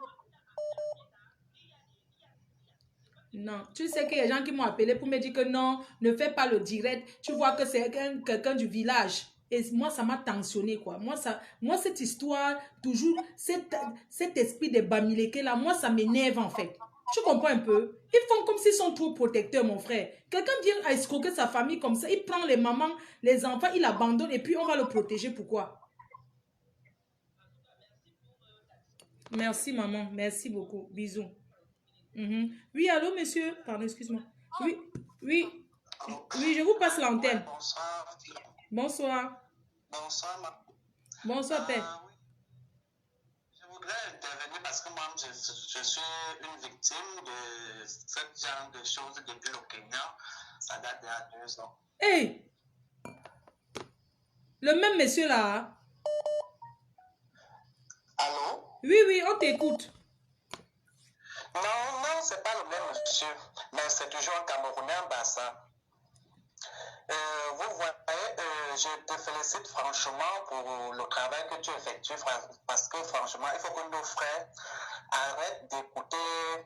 Non, tu sais qu'il y a des gens qui m'ont appelé pour me dire que non, ne fais pas le direct. Tu vois que c'est quelqu'un du village. Et moi, ça m'a tensionné, quoi. Moi, cette histoire, toujours, cet esprit de Bamileke, là, moi, ça m'énerve, en fait. Tu comprends un peu? Ils font comme s'ils sont trop protecteurs, mon frère. Quelqu'un vient à escroquer sa famille comme ça, il prend les mamans, les enfants, il abandonne et puis on va le protéger. Pourquoi? Merci, maman. Merci beaucoup. Bisous. Oui, allô, monsieur? Pardon, excuse-moi. Oui, oui, oui, je vous passe l'antenne. Bonsoir. Bonsoir. Bonsoir. Bonsoir, père. Oui. Je voudrais intervenir parce que moi, je suis une victime de ce genre de choses depuis le Kenya. Ça date d'il y a 2 ans. Hey! Le même monsieur là? Allô? Oui, oui, on t'écoute. Non, c'est pas le même monsieur, mais c'est toujours un Camerounais en bassin. Vous voyez, je te félicite franchement pour le travail que tu effectues parce que franchement, il faut que nos frères arrêtent d'écouter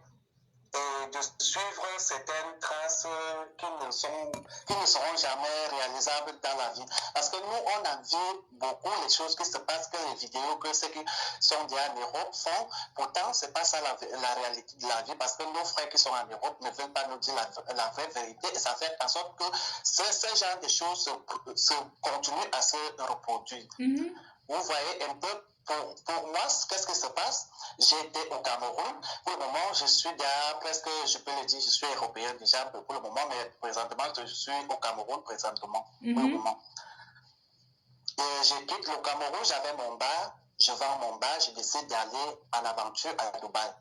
et de suivre certaines traces qui ne seront jamais réalisables dans la vie. Parce que nous, on a vu beaucoup les choses qui se passent, que les vidéos, que ceux qui sont déjà en Europe font. Pourtant, ce n'est pas ça la réalité de la vie, parce que nos frères qui sont en Europe ne veulent pas nous dire la vraie vérité, et ça fait en sorte que ce genre de choses continuent à se reproduire. Vous voyez un peu, pour moi, qu'est-ce qui se passe? J'étais au Cameroun. Pour le moment, je suis déjà presque, je peux le dire, je suis européen déjà pour le moment, mais présentement, je suis au Cameroun présentement. Pour le moment. Et je quitte le Cameroun, j'avais mon bar, je vends mon bar, je décide d'aller en aventure à Dubaï.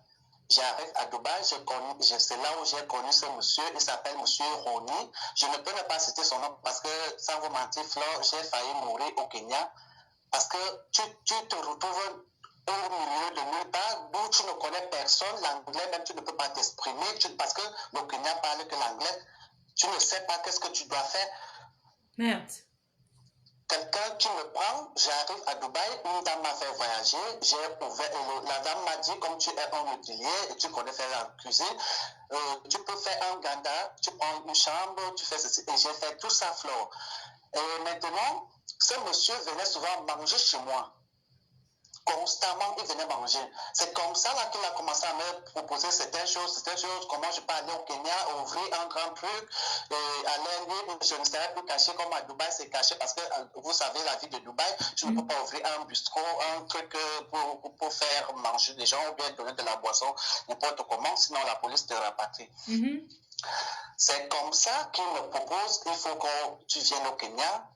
J'arrive à Dubaï, c'est là où j'ai connu ce monsieur, il s'appelle monsieur Roni. Je ne peux pas citer son nom parce que, sans vous mentir, Flore, j'ai failli mourir au Kenya. Parce que tu te retrouves au milieu de nulle part où tu ne connais personne, l'anglais même tu ne peux pas t'exprimer parce que le Kenya parle que l'anglais, tu ne sais pas qu'est-ce que tu dois faire. Merde. Quelqu'un qui me prend, j'arrive à Dubaï, une dame m'a fait voyager, j'ai ouvert, la dame m'a dit, comme tu es un hôtelier et tu connais faire la cuisine, tu peux faire un ganda, tu prends une chambre, tu fais ceci, et j'ai fait tout ça, Flore. Et maintenant, ce monsieur venait souvent manger chez moi. Constamment, il venait manger. C'est comme ça là qu'il a commencé à me proposer certaines choses, comment je peux aller au Kenya, ouvrir un grand truc, et aller libre, je ne serais plus caché comme à Dubaï, c'est caché parce que vous savez, la vie de Dubaï, tu ne peux pas ouvrir un bistrot, un truc pour faire manger des gens ou bien donner de la boisson, n'importe comment, sinon la police te rapatrie. C'est comme ça qu'il me propose, il faut que tu viennes au Kenya.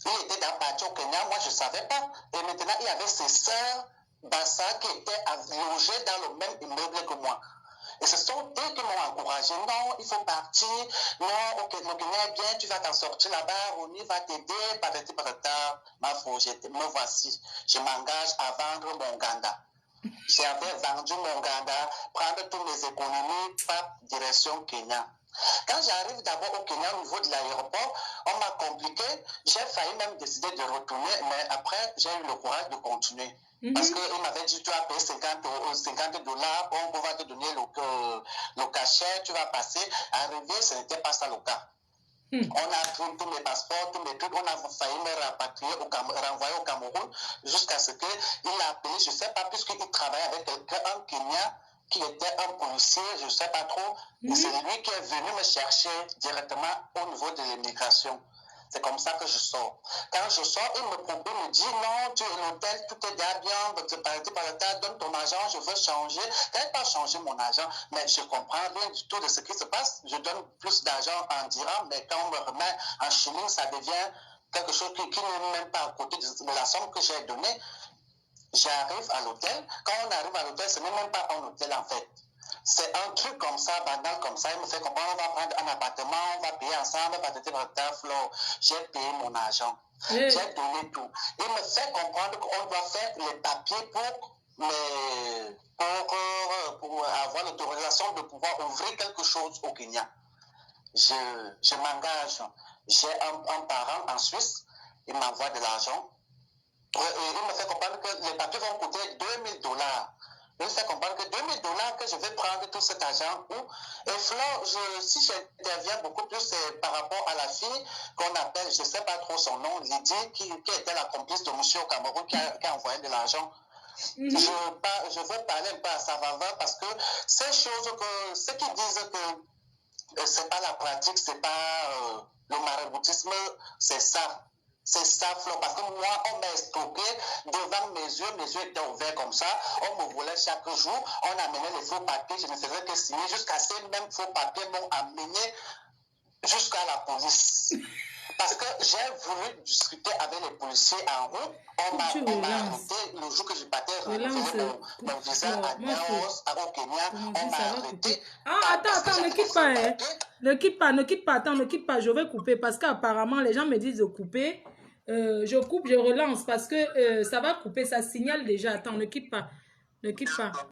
Il était dans parti au Kenya, moi je ne savais pas. Et maintenant, il y avait ses sœurs Bassa qui étaient logées dans le même immeuble que moi. Et ce sont eux qui m'ont encouragé. Non, il faut partir. Non, ok, le Kenya est bien, tu vas t'en sortir là-bas. On y va t'aider. Patati patata. Ma foi, me voici. Je m'engage à vendre mon ganda. J'avais vendu mon ganda, prendre toutes mes économies, par direction Kenya. Quand j'arrive d'abord au Kenya au niveau de l'aéroport, on m'a compliqué. J'ai failli même décider de retourner, mais après, j'ai eu le courage de continuer. Parce qu'il m'avait dit, tu vas payer $50, on va te donner le cachet, tu vas passer. Arrivé, ce n'était pas ça le cas. On a pris tous mes passeports, tous mes trucs, on a failli me rapatrier, renvoyer au Cameroun, jusqu'à ce qu'il a appelé, je ne sais pas, puisqu'il travaille avec quelqu'un en Kenya, qui était un policier, je ne sais pas trop, et c'est lui qui est venu me chercher directement au niveau de l'immigration. C'est comme ça que je sors. Quand je sors, il me dit non, tu es l'hôtel, tout est déjà bien, donne ton argent, je veux changer. Je n'ai pas changé mon argent, mais je comprends rien du tout de ce qui se passe. Je donne plus d'argent en dirham, mais quand on me remet en shilling, ça devient quelque chose qui n'est même pas à côté de la somme que j'ai donnée. J'arrive à l'hôtel. Quand on arrive à l'hôtel, ce n'est même pas un hôtel en fait. C'est un truc comme ça, banal comme ça. Il me fait comprendre, on va prendre un appartement, on va payer ensemble, j'ai payé mon argent. J'ai donné tout. Il me fait comprendre qu'on doit faire les papiers pour avoir l'autorisation de pouvoir ouvrir quelque chose au Kenya. Je m'engage. J'ai un parent en Suisse, il m'envoie de l'argent. Il me fait comprendre que les papiers vont coûter $2000. Il me fait comprendre que $2000 que je vais prendre tout cet argent où. Et Flore, si j'interviens beaucoup plus, c'est par rapport à la fille qu'on appelle, je ne sais pas trop son nom, Lydie, qui était la complice de monsieur au Cameroun, qui a envoyé de l'argent. Je veux parler un peu à Savava parce que ces choses, ceux qui disent que c'est pas la pratique, c'est pas le maraboutisme, c'est ça. C'est ça, Flore, parce que moi, on m'a escroqué devant mes yeux étaient ouverts comme ça, on me volait chaque jour, on amenait les faux papiers, je ne faisais que signer, jusqu'à ces mêmes faux papiers m'ont amené jusqu'à la police. Parce que j'ai voulu discuter avec les policiers en route, on m'a arrêté le jour que je partais renouveler mon visa à Naos, au Kenya, on m'a arrêté. Attends, ne quitte pas, hein. Ne quitte pas, attends, ne quitte pas, je vais couper parce qu'apparemment les gens me disent de couper. Je coupe, je relance parce que ça va couper, ça signale déjà. Attends, ne quitte pas.